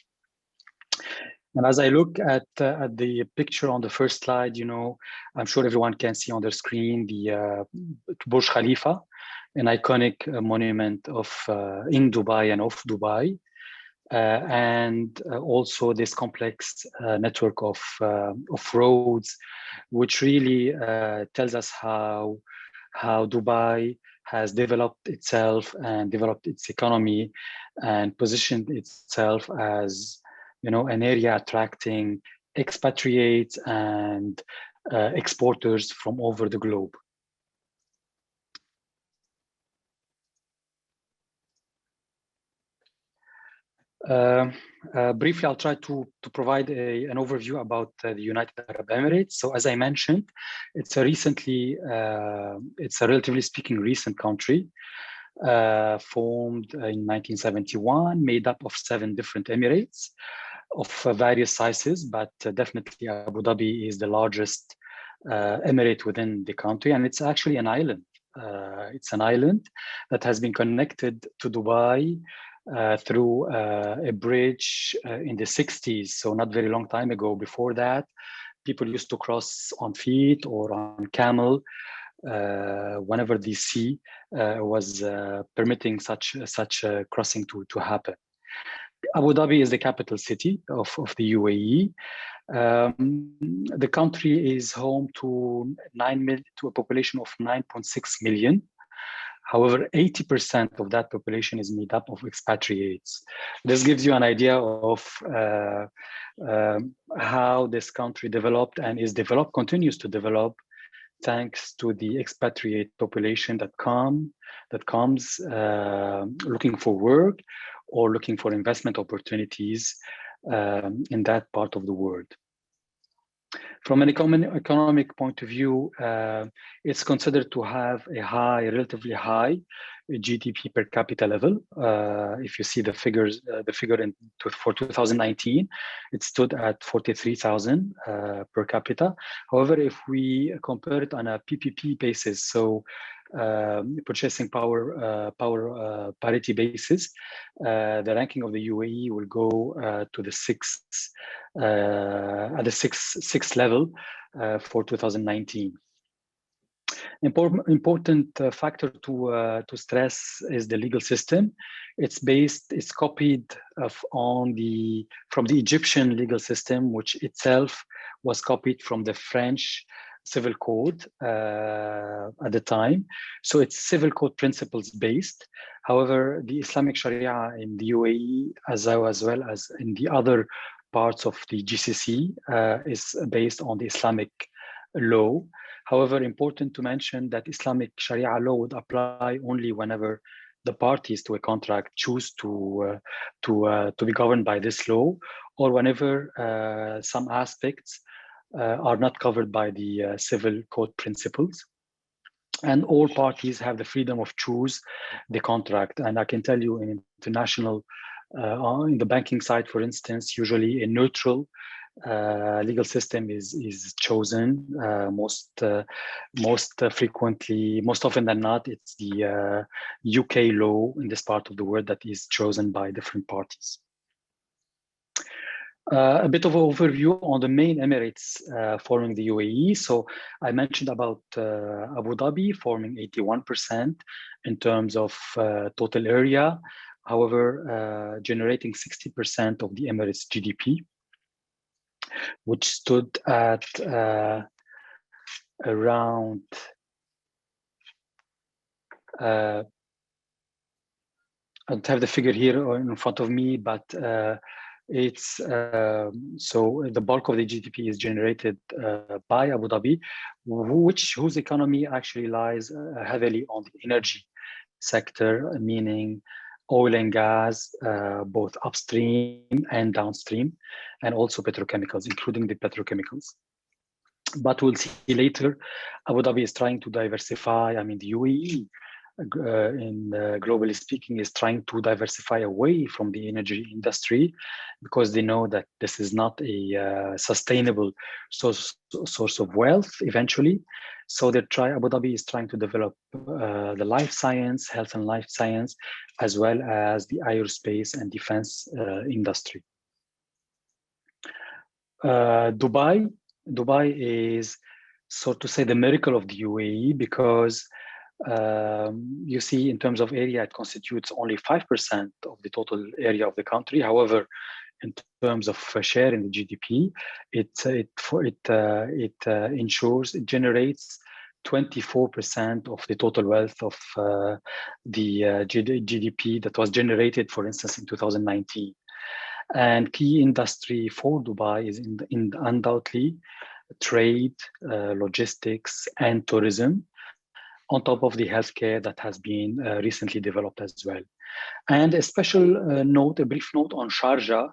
And as I look at the picture on the first slide, I'm sure everyone can see on the screen the Burj Khalifa, an iconic monument in Dubai and of Dubai. And also this complex network of roads, which really tells us how Dubai has developed itself and developed its economy and positioned itself as, an area attracting expatriates and exporters from over the globe. Briefly, I'll try to provide an overview about the United Arab Emirates. So as I mentioned, it's a relatively speaking recent country, formed in 1971, made up of 7 different emirates of various sizes, but definitely Abu Dhabi is the largest emirate within the country, and it's actually an island. It's an island that has been connected to Dubai through a bridge in the 60s, so not very long time ago. Before that, people used to cross on feet or on camel whenever the sea was permitting such crossing to happen. Abu Dhabi is the capital city of the UAE. The country is home to a population of 9.6 million. However, 80% of that population is made up of expatriates. This gives you an idea of how this country developed and continues to develop, thanks to the expatriate population that comes looking for work or looking for investment opportunities in that part of the world. From an economic point of view, it's considered to have a relatively high GDP per capita level. If you see the figure for 2019, it stood at 43,000 per capita. However, if we compare it on a PPP basis, so purchasing power parity basis, the ranking of the UAE will go to the sixth level for 2019. Important factor to stress is the legal system. It's copied from the Egyptian legal system, which itself was copied from the French civil code at the time. So it's civil code principles based. However, the Islamic Sharia in the UAE, as well as in the other parts of the GCC, is based on the Islamic law. However, important to mention that Islamic Sharia law would apply only whenever the parties to a contract choose to be governed by this law, or whenever some aspects are not covered by the civil code principles. And all parties have the freedom of choose the contract. And I can tell you in international, in the banking side, for instance, usually a neutral legal system is chosen. Most often than not, it's the UK law in this part of the world that is chosen by different parties. A bit of an overview on the main Emirates forming the UAE. So I mentioned about Abu Dhabi forming 81% in terms of total area, however, generating 60% of the Emirates GDP, which stood at around I don't have the figure here in front of me, but it's so the bulk of the GDP is generated by Abu Dhabi, whose economy actually lies heavily on the energy sector, meaning oil and gas, both upstream and downstream, and also petrochemicals, including the petrochemicals. But we'll see later, Abu Dhabi is trying to diversify. I mean, the UAE, globally speaking, is trying to diversify away from the energy industry because they know that this is not a sustainable source of wealth eventually. So Abu Dhabi is trying to develop the life science, health and life science, as well as the aerospace and defense industry. Dubai is, so to say, the miracle of the UAE because you see, in terms of area, it constitutes only 5% of the total area of the country. However, in terms of share in the GDP, it generates 24% of the total wealth of the GDP that was generated, for instance, in 2019. And key industry for Dubai is undoubtedly trade, logistics, and tourism, on top of the healthcare that has been recently developed as well. And a brief note on Sharjah,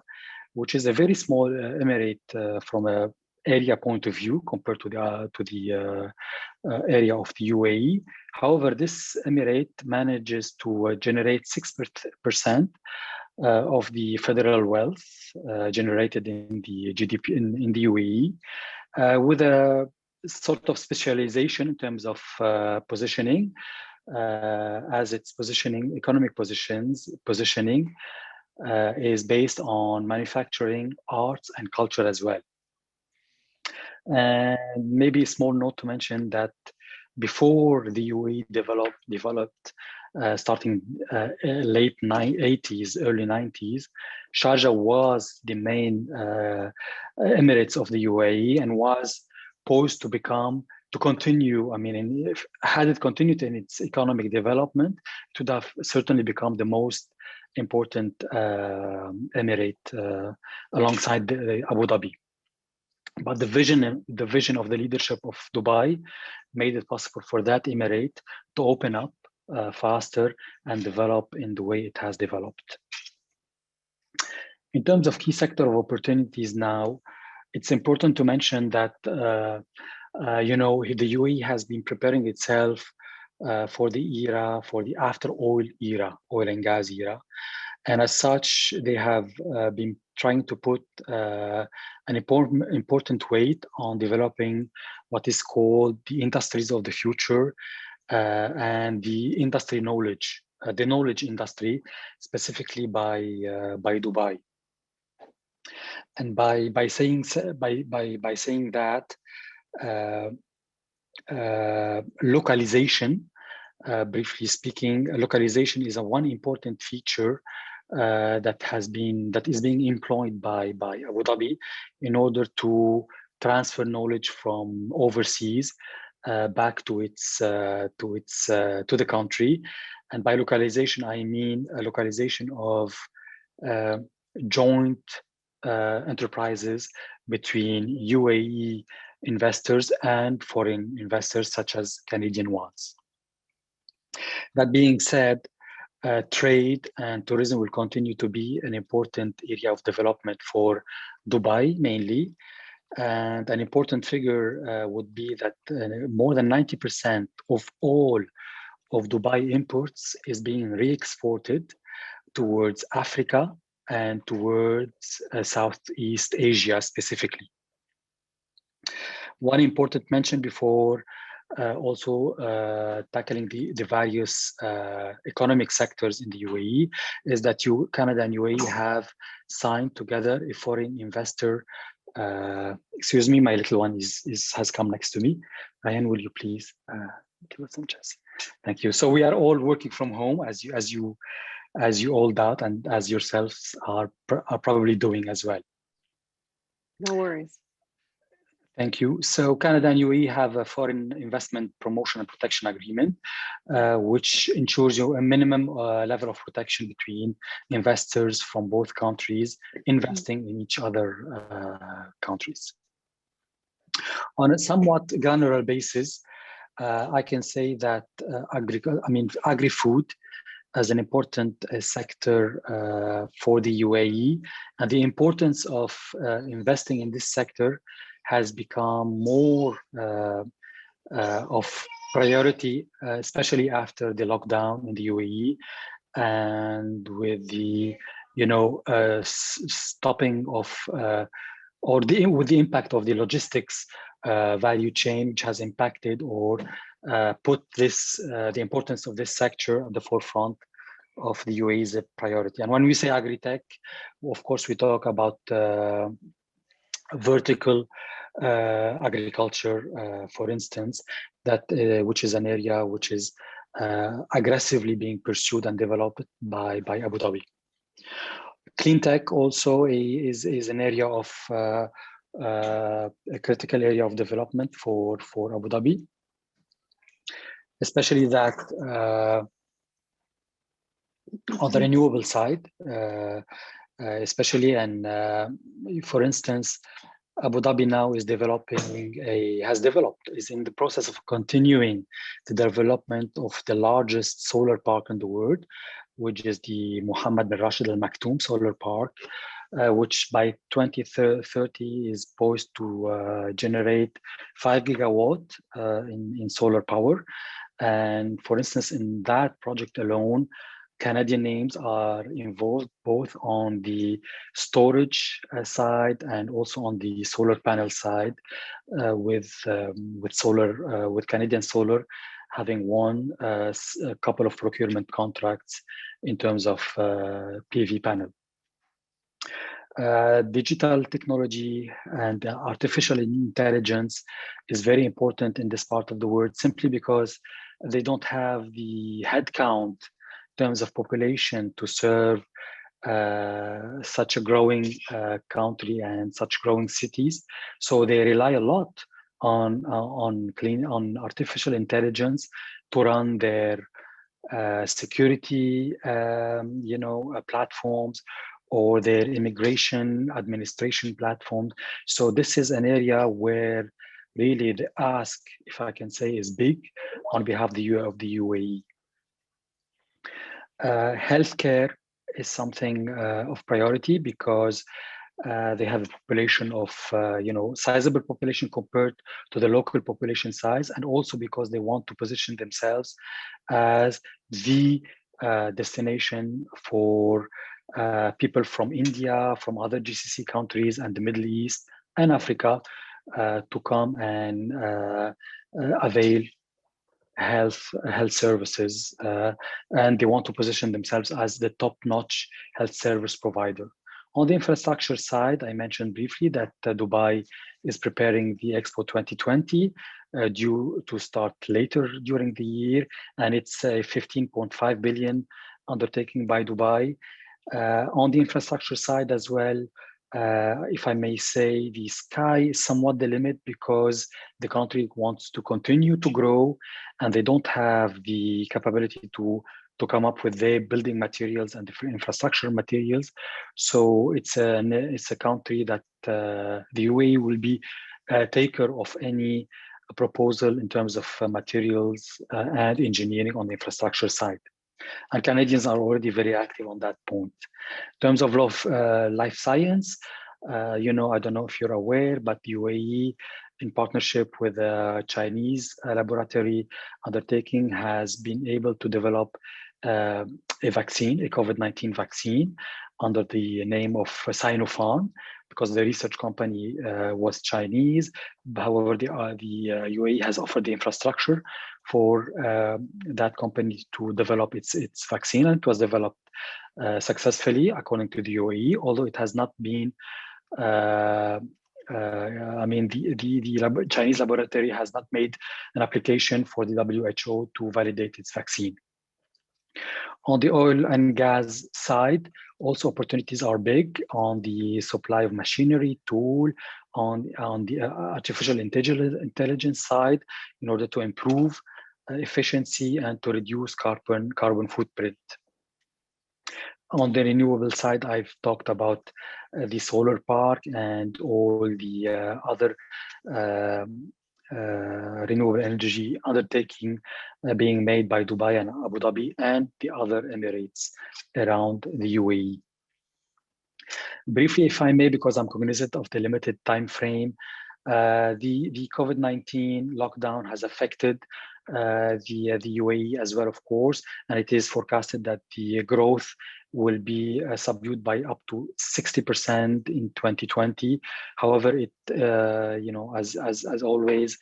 which is a very small emirate from an area point of view compared to the area of the UAE. However, this emirate manages to generate 6% of the federal wealth generated in the GDP in the UAE, with a sort of specialization in terms of positioning, as its economic positioning is based on manufacturing, arts, and culture as well. And maybe a small note to mention that before the UAE developed starting late 80s, early 90s, Sharjah was the main Emirates of the UAE and was poised to continue. I mean, had it continued in its economic development, it would have certainly become the most important emirate alongside Abu Dhabi. But the vision of the leadership of Dubai made it possible for that emirate to open up faster and develop in the way it has developed. In terms of key sector of opportunities now, it's important to mention that the UAE has been preparing itself for the after oil and gas era. And as such, they have been trying to put an important weight on developing what is called the industries of the future and the industry knowledge, the knowledge industry, specifically by Dubai. And by saying that, localization, briefly speaking, localization is one important feature that is being employed by Abu Dhabi in order to transfer knowledge from overseas back to the country. And by localization, I mean a localization of joint enterprises between UAE investors and foreign investors, such as Canadian ones. That being said, trade and tourism will continue to be an important area of development for Dubai mainly. And an important figure would be that more than 90% of all of Dubai imports is being re-exported towards Africa and towards Southeast Asia specifically. One important mention before also tackling the various economic sectors in the UAE is that Canada and UAE have signed together a foreign investor. Excuse me, my little one has come next to me. Ryan, will you please give us some chance? Thank you. So we are all working from home, as you all doubt, and as yourselves are probably doing as well. No worries. Thank you. So Canada and UAE have a foreign investment promotion and protection agreement, which ensures you a minimum level of protection between investors from both countries investing in each other countries. On a somewhat granular basis, I can say that agri-food as an important sector for the UAE, and the importance of investing in this sector has become more of priority, especially after the lockdown in the UAE, and with the stopping of with the impact of the logistics value chain, which has impacted or put the importance of this sector at the forefront of the UAE as a priority. And when we say agri-tech, of course, we talk about vertical agriculture, for instance, which is an area which is aggressively being pursued and developed by Abu Dhabi. Clean tech also is an area of a critical area of development for Abu Dhabi, especially that on the renewable side, especially, and for instance, Abu Dhabi now is is in the process of continuing the development of the largest solar park in the world, which is the Mohammed bin Rashid Al Maktoum Solar Park, which by 2030 is poised to generate 5 gigawatt in solar power. And for instance, in that project alone, Canadian names are involved both on the storage side and also on the solar panel side, with Canadian Solar having won a couple of procurement contracts in terms of PV panel. Digital technology and artificial intelligence is very important in this part of the world, simply because they don't have the headcount in terms of population to serve such a growing country and such growing cities. So they rely a lot on artificial intelligence to run their security platforms or their immigration administration platforms. So this is an area where really the ask, if I can say, is big on behalf of the UAE. Healthcare is something of priority because they have a population of, sizable population compared to the local population size, and also because they want to position themselves as the destination for people from India, from other GCC countries and the Middle East and Africa to come and avail health services, and they want to position themselves as the top-notch health service provider. On the infrastructure side, I mentioned briefly that Dubai is preparing the Expo 2020 due to start later during the year, and it's a 15.5 billion undertaking by Dubai. On the infrastructure side as well, if I may say, the sky is somewhat the limit because the country wants to continue to grow and they don't have the capability to come up with their building materials and different infrastructure materials. So it's a country that the UAE will be a taker of any proposal in terms of materials and engineering on the infrastructure side. And Canadians are already very active on that point. In terms of life science, I don't know if you're aware, but the UAE, in partnership with a Chinese laboratory undertaking, has been able to develop a vaccine, a COVID-19 vaccine, under the name of Sinopharm, because the research company was Chinese. However, the UAE has offered the infrastructure for that company to develop its vaccine, and it was developed successfully, according to the UAE, although it has not been the Chinese laboratory has not made an application for the WHO to validate its vaccine. On the oil and gas side, also opportunities are big on the supply of machinery, tool, on the artificial intelligence side, in order to improve efficiency and to reduce carbon footprint. On the renewable side, I've talked about the solar park and all the other renewable energy undertaking being made by Dubai and Abu Dhabi and the other Emirates around the UAE. Briefly, if I may, because I'm cognizant of the limited time frame, the COVID-19 lockdown has affected the UAE as well, of course, and it is forecasted that the growth will be subdued by up to 60% in 2020. However, it as always,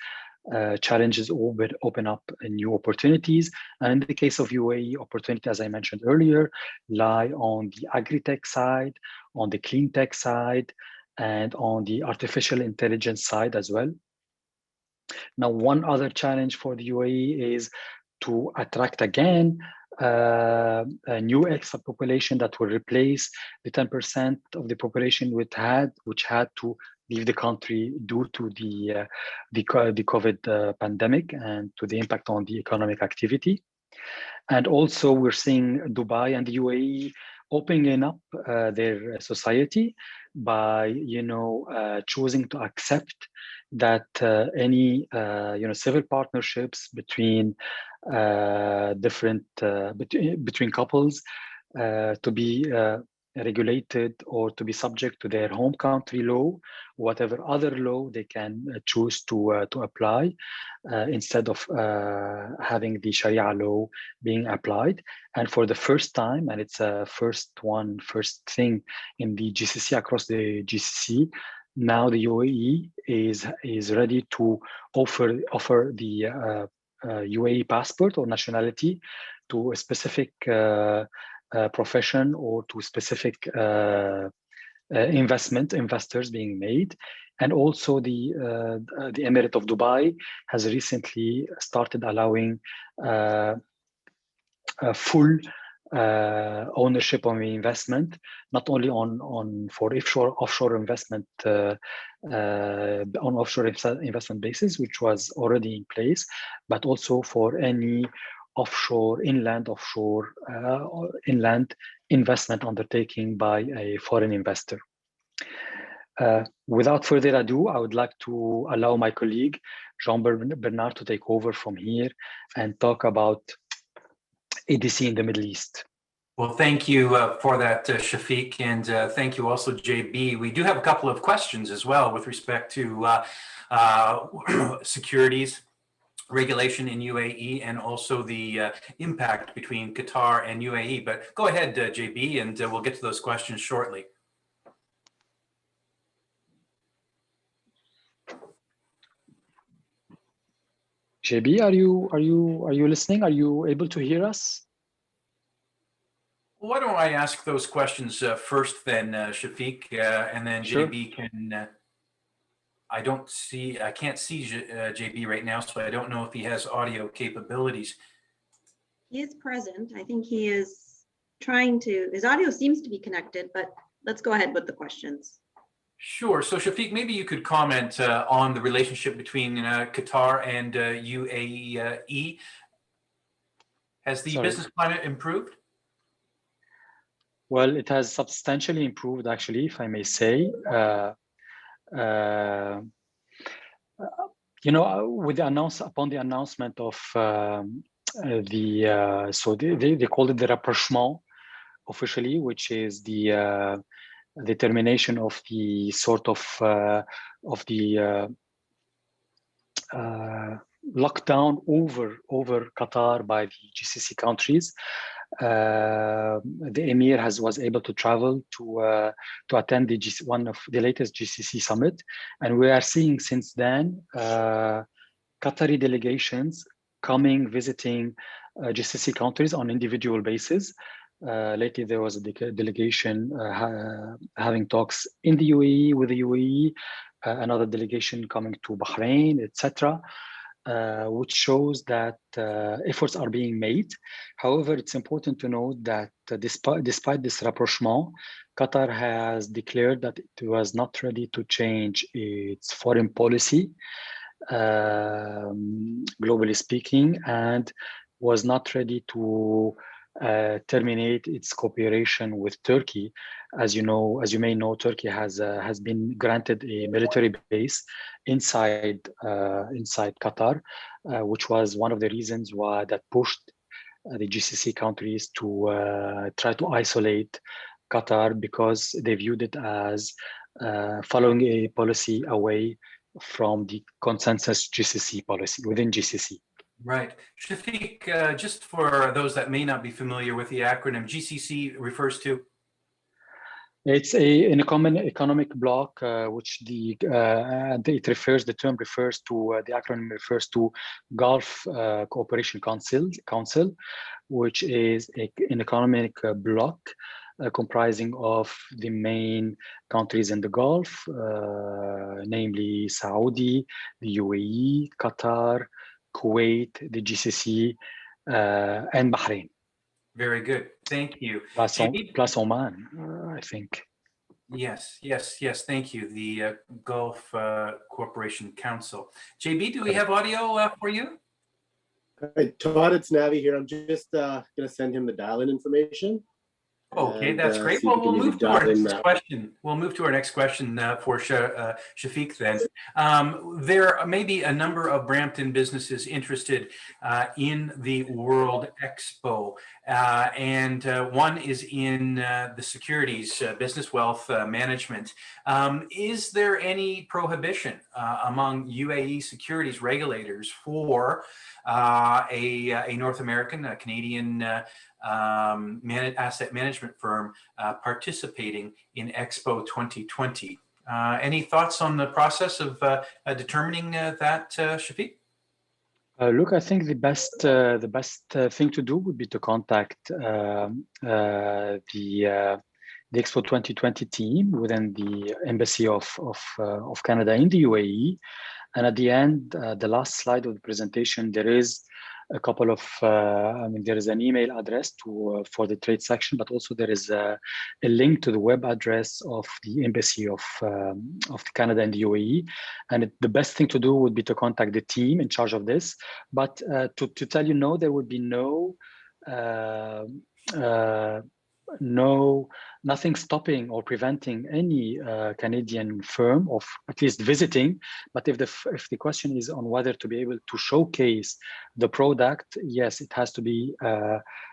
challenges open up new opportunities. And in the case of UAE, opportunity, as I mentioned earlier, lie on the agri-tech side, on the clean tech side, and on the artificial intelligence side as well. Now, one other challenge for the UAE is to attract again a new extra population that will replace the 10% of the population which had to leave the country due to the COVID pandemic and to the impact on the economic activity. And also, we're seeing Dubai and the UAE opening up their society by choosing to accept that any civil partnerships between between couples to be regulated or to be subject to their home country law, whatever other law they can choose to apply, instead of having the Sharia law being applied. And for the first time, and it's a first thing in the GCC, across the GCC, now the UAE is ready to offer the UAE passport or nationality to a specific profession or to specific investors being made. And also the Emirate of Dubai has recently started allowing full ownership of the investment, not only for offshore investment on offshore investment basis, which was already in place, but also for any inland investment undertaking by a foreign investor. Without further ado, I would like to allow my colleague Jean Bernard to take over from here and talk about ADC in the Middle East. Well, thank you for that, Chafic, and thank you also, JB. We do have a couple of questions as well with respect to securities regulation in UAE and also the impact between Qatar and UAE. But go ahead, JB, and we'll get to those questions shortly. JB, are you listening? Are you able to hear us? Why don't I ask those questions first, then, Chafic, and then Sure. JB can. I can't see JB right now, so I don't know if he has audio capabilities. He is present. I think he is trying to. His audio seems to be connected, but let's go ahead with the questions. Sure. So Shafiq, maybe you could comment on the relationship between Qatar and UAE. Has the Sorry. business climate improved? Well, it has substantially improved, actually, if I may say. With upon the announcement of they called it the rapprochement officially, which is the termination of the sort of lockdown over Qatar by the GCC countries. The Emir was able to travel to attend one of the latest GCC summit, and we are seeing since then Qatari delegations visiting GCC countries on individual basis. Lately, there was a delegation having talks in the UAE with the UAE, another delegation coming to Bahrain, etc. Which shows that efforts are being made. However, it's important to note that despite this rapprochement, Qatar has declared that it was not ready to change its foreign policy, globally speaking, and was not ready to terminate its cooperation with Turkey. As you may know, Turkey has been granted a military base inside Qatar, which was one of the reasons why that pushed the GCC countries to try to isolate Qatar, because they viewed it as following a policy away from the consensus GCC policy within GCC. Right. Shafiq, just for those that may not be familiar with the acronym, GCC refers to? It's an economic bloc, which the term refers to, the acronym refers to Gulf Cooperation Council, which is an economic bloc comprising of the main countries in the Gulf, namely Saudi, the UAE, Qatar, Kuwait, the GCC, and Bahrain. Very good. Thank you. Plus Oman, I think. Yes. Thank you. The Gulf Cooperation Council. JB, do we have audio for you? Hi, Todd, it's Navi here. I'm just going to send him the dial-in information. Okay, that's great. Well, we'll move to our next question. We'll move to our next question for Shafiq then. There may be a number of Brampton businesses interested in the World Expo, and one is in the securities, business wealth management. Is there any prohibition among UAE securities regulators for a North American, a Canadian asset management firm participating in Expo 2020. Any thoughts on the process of determining that, Shafiq? Look, I think the best thing to do would be to contact the Expo 2020 team within the Embassy of Canada in the UAE. And at the end, the last slide of the presentation, there is a couple of, there is an email address for the trade section, but also there is a link to the web address of the Embassy of Canada and the UAE. And the best thing to do would be to contact the team in charge of this. But to tell you, no, there would be nothing stopping or preventing any Canadian firm of at least visiting. But if the question is on whether to be able to showcase the product, yes, it has to be.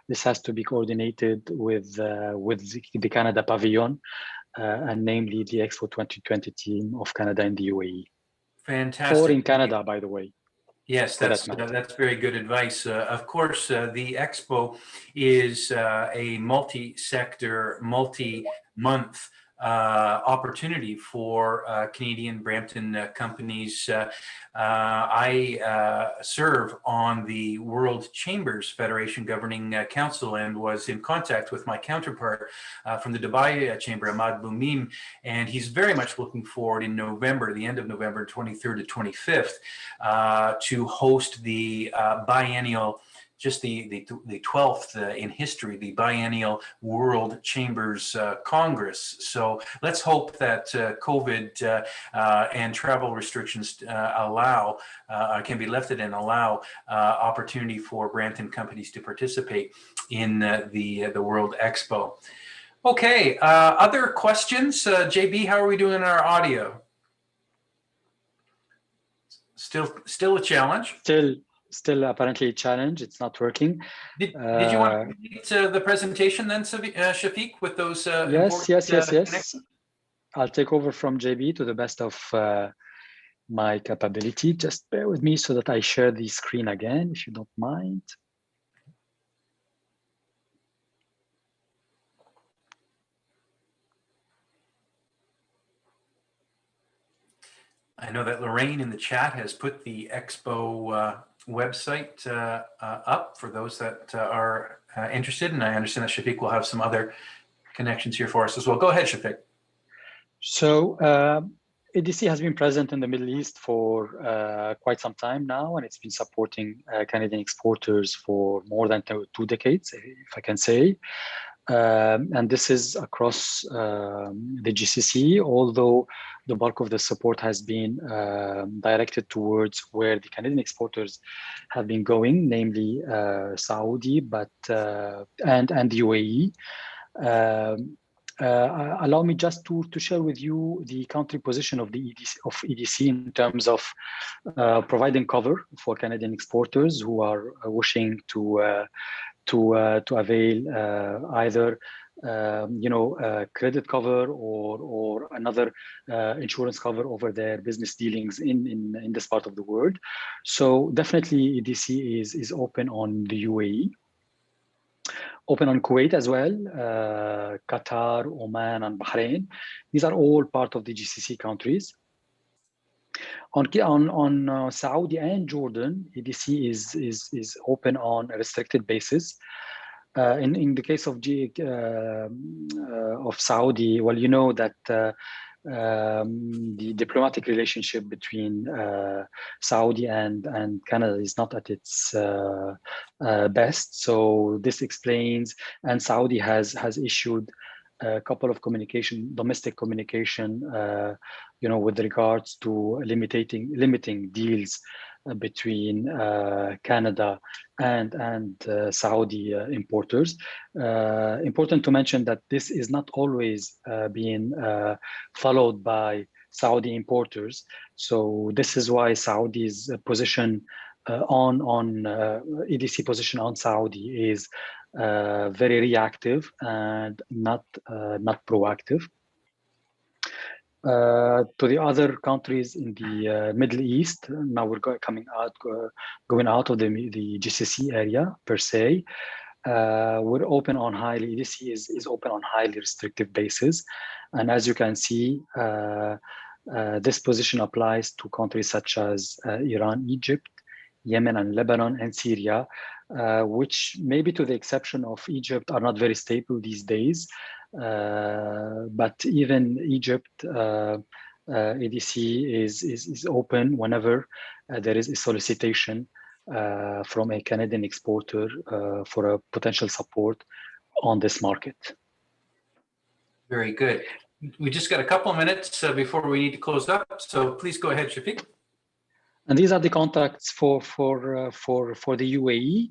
This has to be coordinated with the Canada Pavilion, and namely the Expo 2020 team of Canada and the UAE. Fantastic. Or in Canada, by the way. Yes, that's very good advice. Of course, the Expo is a multi-sector, multi-month opportunity for Canadian Brampton companies. I serve on the World Chambers Federation Governing Council and was in contact with my counterpart from the Dubai Chamber, Ahmad Boumim, and he's very much looking forward in November, the end of November 23rd to 25th, to host the biennial just the 12th in history, the biennial World Chambers Congress. So let's hope that COVID and travel restrictions can be lifted and allow opportunity for Brampton companies to participate in the World Expo. Okay, other questions? JB, how are we doing in our audio? Still a challenge? Still apparently a challenge. It's not working. Did you want to complete the presentation then, Chafic, with those yes. I'll take over from JB to the best of my capability. Just bear with me so that I share the screen again, if you don't mind. I know that Lorraine in the chat has put the Expo website up for those that are interested, and I understand that Chafic will have some other connections here for us as well. Go ahead, Chafic. So ADC has been present in the Middle East for quite some time now, and it's been supporting Canadian exporters for more than 2 decades, if I can say. And this is across the GCC, although the bulk of the support has been directed towards where the Canadian exporters have been going, namely Saudi, and the UAE. Allow me just to share with you the country position of the EDC in terms of providing cover for Canadian exporters who are wishing to avail either credit cover or another insurance cover over their business dealings in this part of the world. So definitely EDC is open on the UAE, open on Kuwait as well, Qatar, Oman, and Bahrain. These are all part of the GCC countries. On Saudi and Jordan, EDC is open on a restricted basis. In the case of Saudi, well, you know that the diplomatic relationship between Saudi and Canada is not at its best. So this explains, and Saudi has issued a couple of domestic communication, with regards to limiting deals between Canada and Saudi importers. Important to mention that this is not always being followed by Saudi importers. So this is why Saudi's position on EDC position on Saudi is very reactive and not proactive. To the other countries in the Middle East, now we're going out of the GCC area per se. We're open on EDC is open on highly restrictive basis, and as you can see, this position applies to countries such as Iran, Egypt, Yemen, and Lebanon, and Syria, which maybe to the exception of Egypt are not very stable these days. But even Egypt, EDC is open whenever there is a solicitation from a Canadian exporter for a potential support on this market. Very good. We just got a couple of minutes before we need to close up, so please go ahead, Chafic. And these are the contacts for the UAE.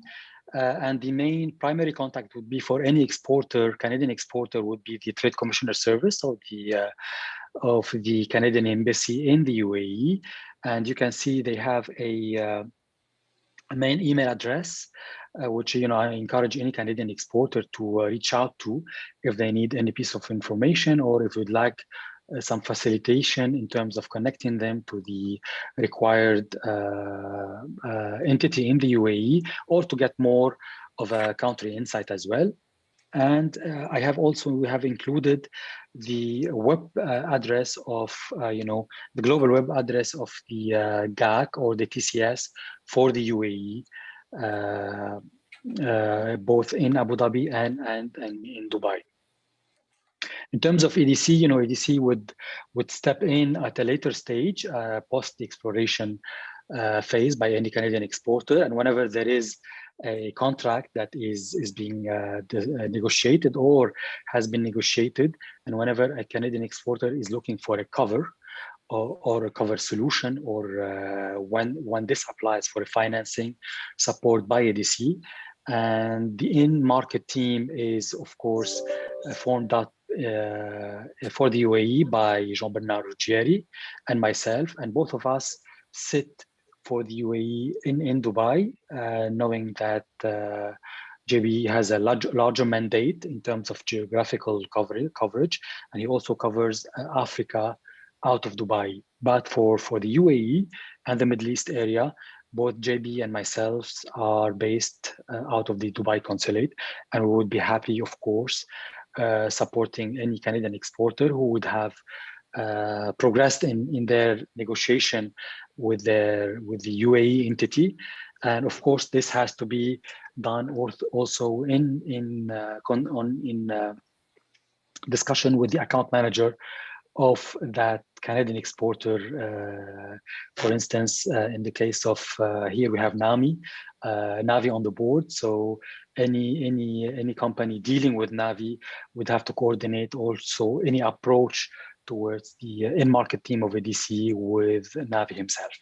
And the main primary contact would be for any exporter, Canadian exporter, would be the Trade Commissioner Service of the Canadian Embassy in the UAE. And you can see they have a main email address, which I encourage any Canadian exporter to reach out to if they need any piece of information, or if you'd like some facilitation in terms of connecting them to the required entity in the UAE, or to get more of a country insight as well. And we have included the web address of, the global web address of the GAC or the TCS for the UAE, both in Abu Dhabi and in Dubai. In terms of EDC, EDC would step in at a later stage, post the exploration phase by any Canadian exporter, and whenever there is a contract that is being negotiated or has been negotiated. And whenever a Canadian exporter is looking for a cover or a cover solution, or when this applies for a financing support by ADC, and the in-market team is, of course, formed up for the UAE by Jean-Bernard Ruggieri and myself, and both of us sit for the UAE in Dubai, knowing that JB has a larger mandate in terms of geographical coverage, and he also covers Africa out of Dubai. But for the UAE and the Middle East area, both JB and myself are based out of the Dubai consulate, and we would be happy, of course, supporting any Canadian exporter who would have progressed in their negotiation with the UAE entity. And of course, this has to be done also in discussion with the account manager of that Canadian exporter. For instance, in the case of here we have Navi on the board. So any company dealing with Navi would have to coordinate also any approach towards the in-market team of ADC with Navi himself.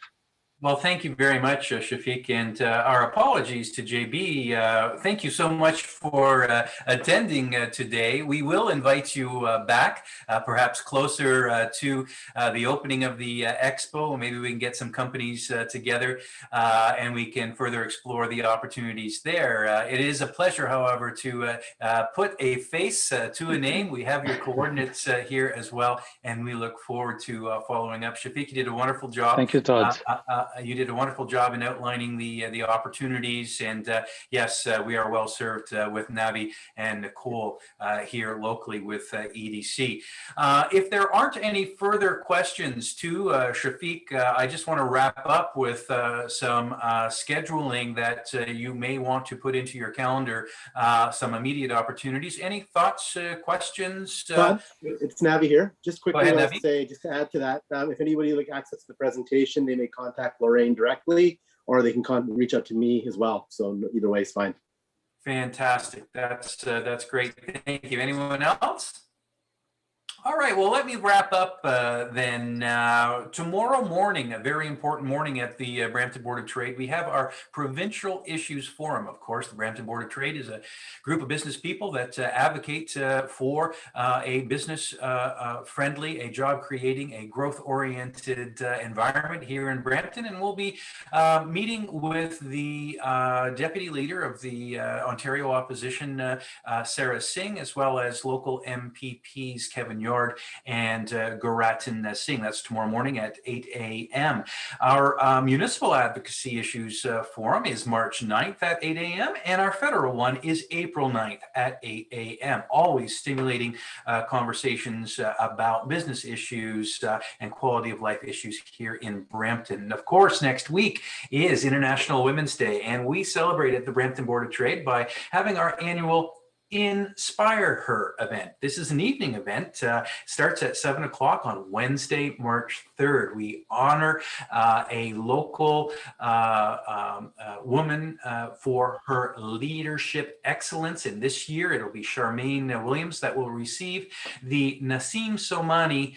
Well, thank you very much, Chafic, and our apologies to JB. Thank you so much for attending today. We will invite you back, perhaps closer to the opening of the expo. Maybe we can get some companies together and we can further explore the opportunities there. It is a pleasure, however, to put a face to a name. We have your coordinates here as well, and we look forward to following up. Chafic, you did a wonderful job. Thank you, Todd. You did a wonderful job in outlining the opportunities, and yes, we are well served with Navi and Nicole here locally with EDC. If there aren't any further questions to Chafic, I just want to wrap up with some scheduling that you may want to put into your calendar, some immediate opportunities. Any thoughts, questions? Todd, it's Navi here. Just quickly, ahead, let's Navi. say, just to add to that, if anybody would like access to the presentation, they may contact Lorraine directly, or they can reach out to me as well. So either way is fine. Fantastic. That's great. Thank you. Anyone else? All right, well, let me wrap up then. Tomorrow morning, a very important morning at the Brampton Board of Trade, we have our Provincial Issues Forum. Of course, the Brampton Board of Trade is a group of business people that advocate for a business-friendly, a job-creating, a growth-oriented environment here in Brampton. And we'll be meeting with the Deputy Leader of the Ontario Opposition, Sarah Singh, as well as local MPPs, Kevin Yard and Guratin Singh. That's tomorrow morning at 8 a.m. Our Municipal Advocacy Issues Forum is March 9th at 8 a.m. and our federal one is April 9th at 8 a.m. Always stimulating conversations about business issues and quality of life issues here in Brampton. And of course, next week is International Women's Day, and we celebrate at the Brampton Board of Trade by having our annual Inspire Her event. This is an evening event, starts at 7 o'clock on Wednesday, March 3rd. We honor a local woman for her leadership excellence. And this year it'll be Charmaine Williams that will receive the Nassim Somani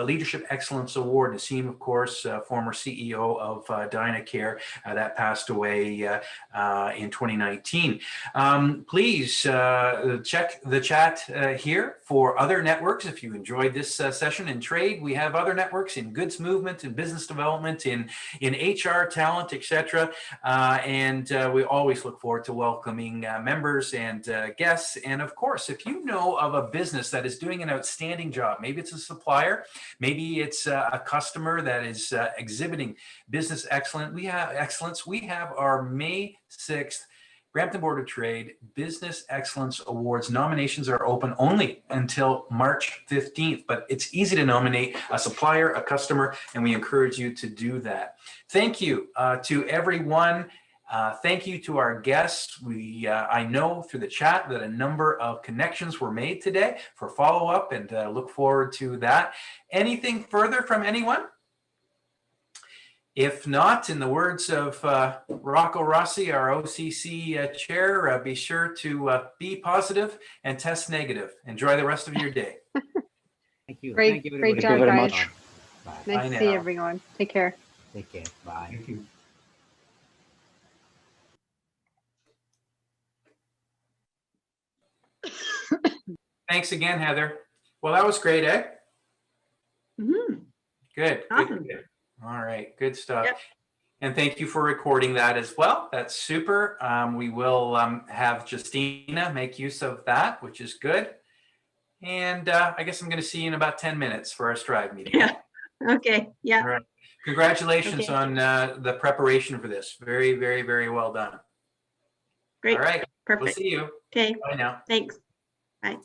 Leadership Excellence Award. Nassim, of course, former CEO of Dynacare that passed away in 2019. Please check the chat here for other networks. If you enjoyed this session in trade, we have other networks in goods movement and business development, in HR, talent, etc. And we always look forward to welcoming members and guests. And of course, if you know of a business that is doing an outstanding job, maybe it's a supplier, maybe it's a customer that is exhibiting business excellence, we have our May 6th Brampton Board of Trade Business Excellence Awards. Nominations are open only until March 15th, but it's easy to nominate a supplier, a customer, and we encourage you to do that. Thank you to everyone. Thank you to our guests. I know through the chat that a number of connections were made today for follow-up, and look forward to that. Anything further from anyone? If not, in the words of Rocco Rossi, our OCC chair, be sure to be positive and test negative. Enjoy the rest of your day. Thank you. Great, Thank you, great everybody. job, Thank you very guys. much. Bye. Nice Bye to see now. everyone. Take care. Take care. Bye. Thank you. Thanks again, Heather. Well, that was great, eh? Mhm. Good. Awesome. Good. All right. Good stuff. Yep. And thank you for recording that as well. That's super. We will have Justina make use of that, which is good. And I guess I'm going to see you in about 10 minutes for our Strive meeting. Yeah. Okay. Yeah. All right. Congratulations Okay. on the preparation for this. Very, very, very well done. Great. All right. We'll Perfect. see you. Okay. Bye now. Thanks. Bye.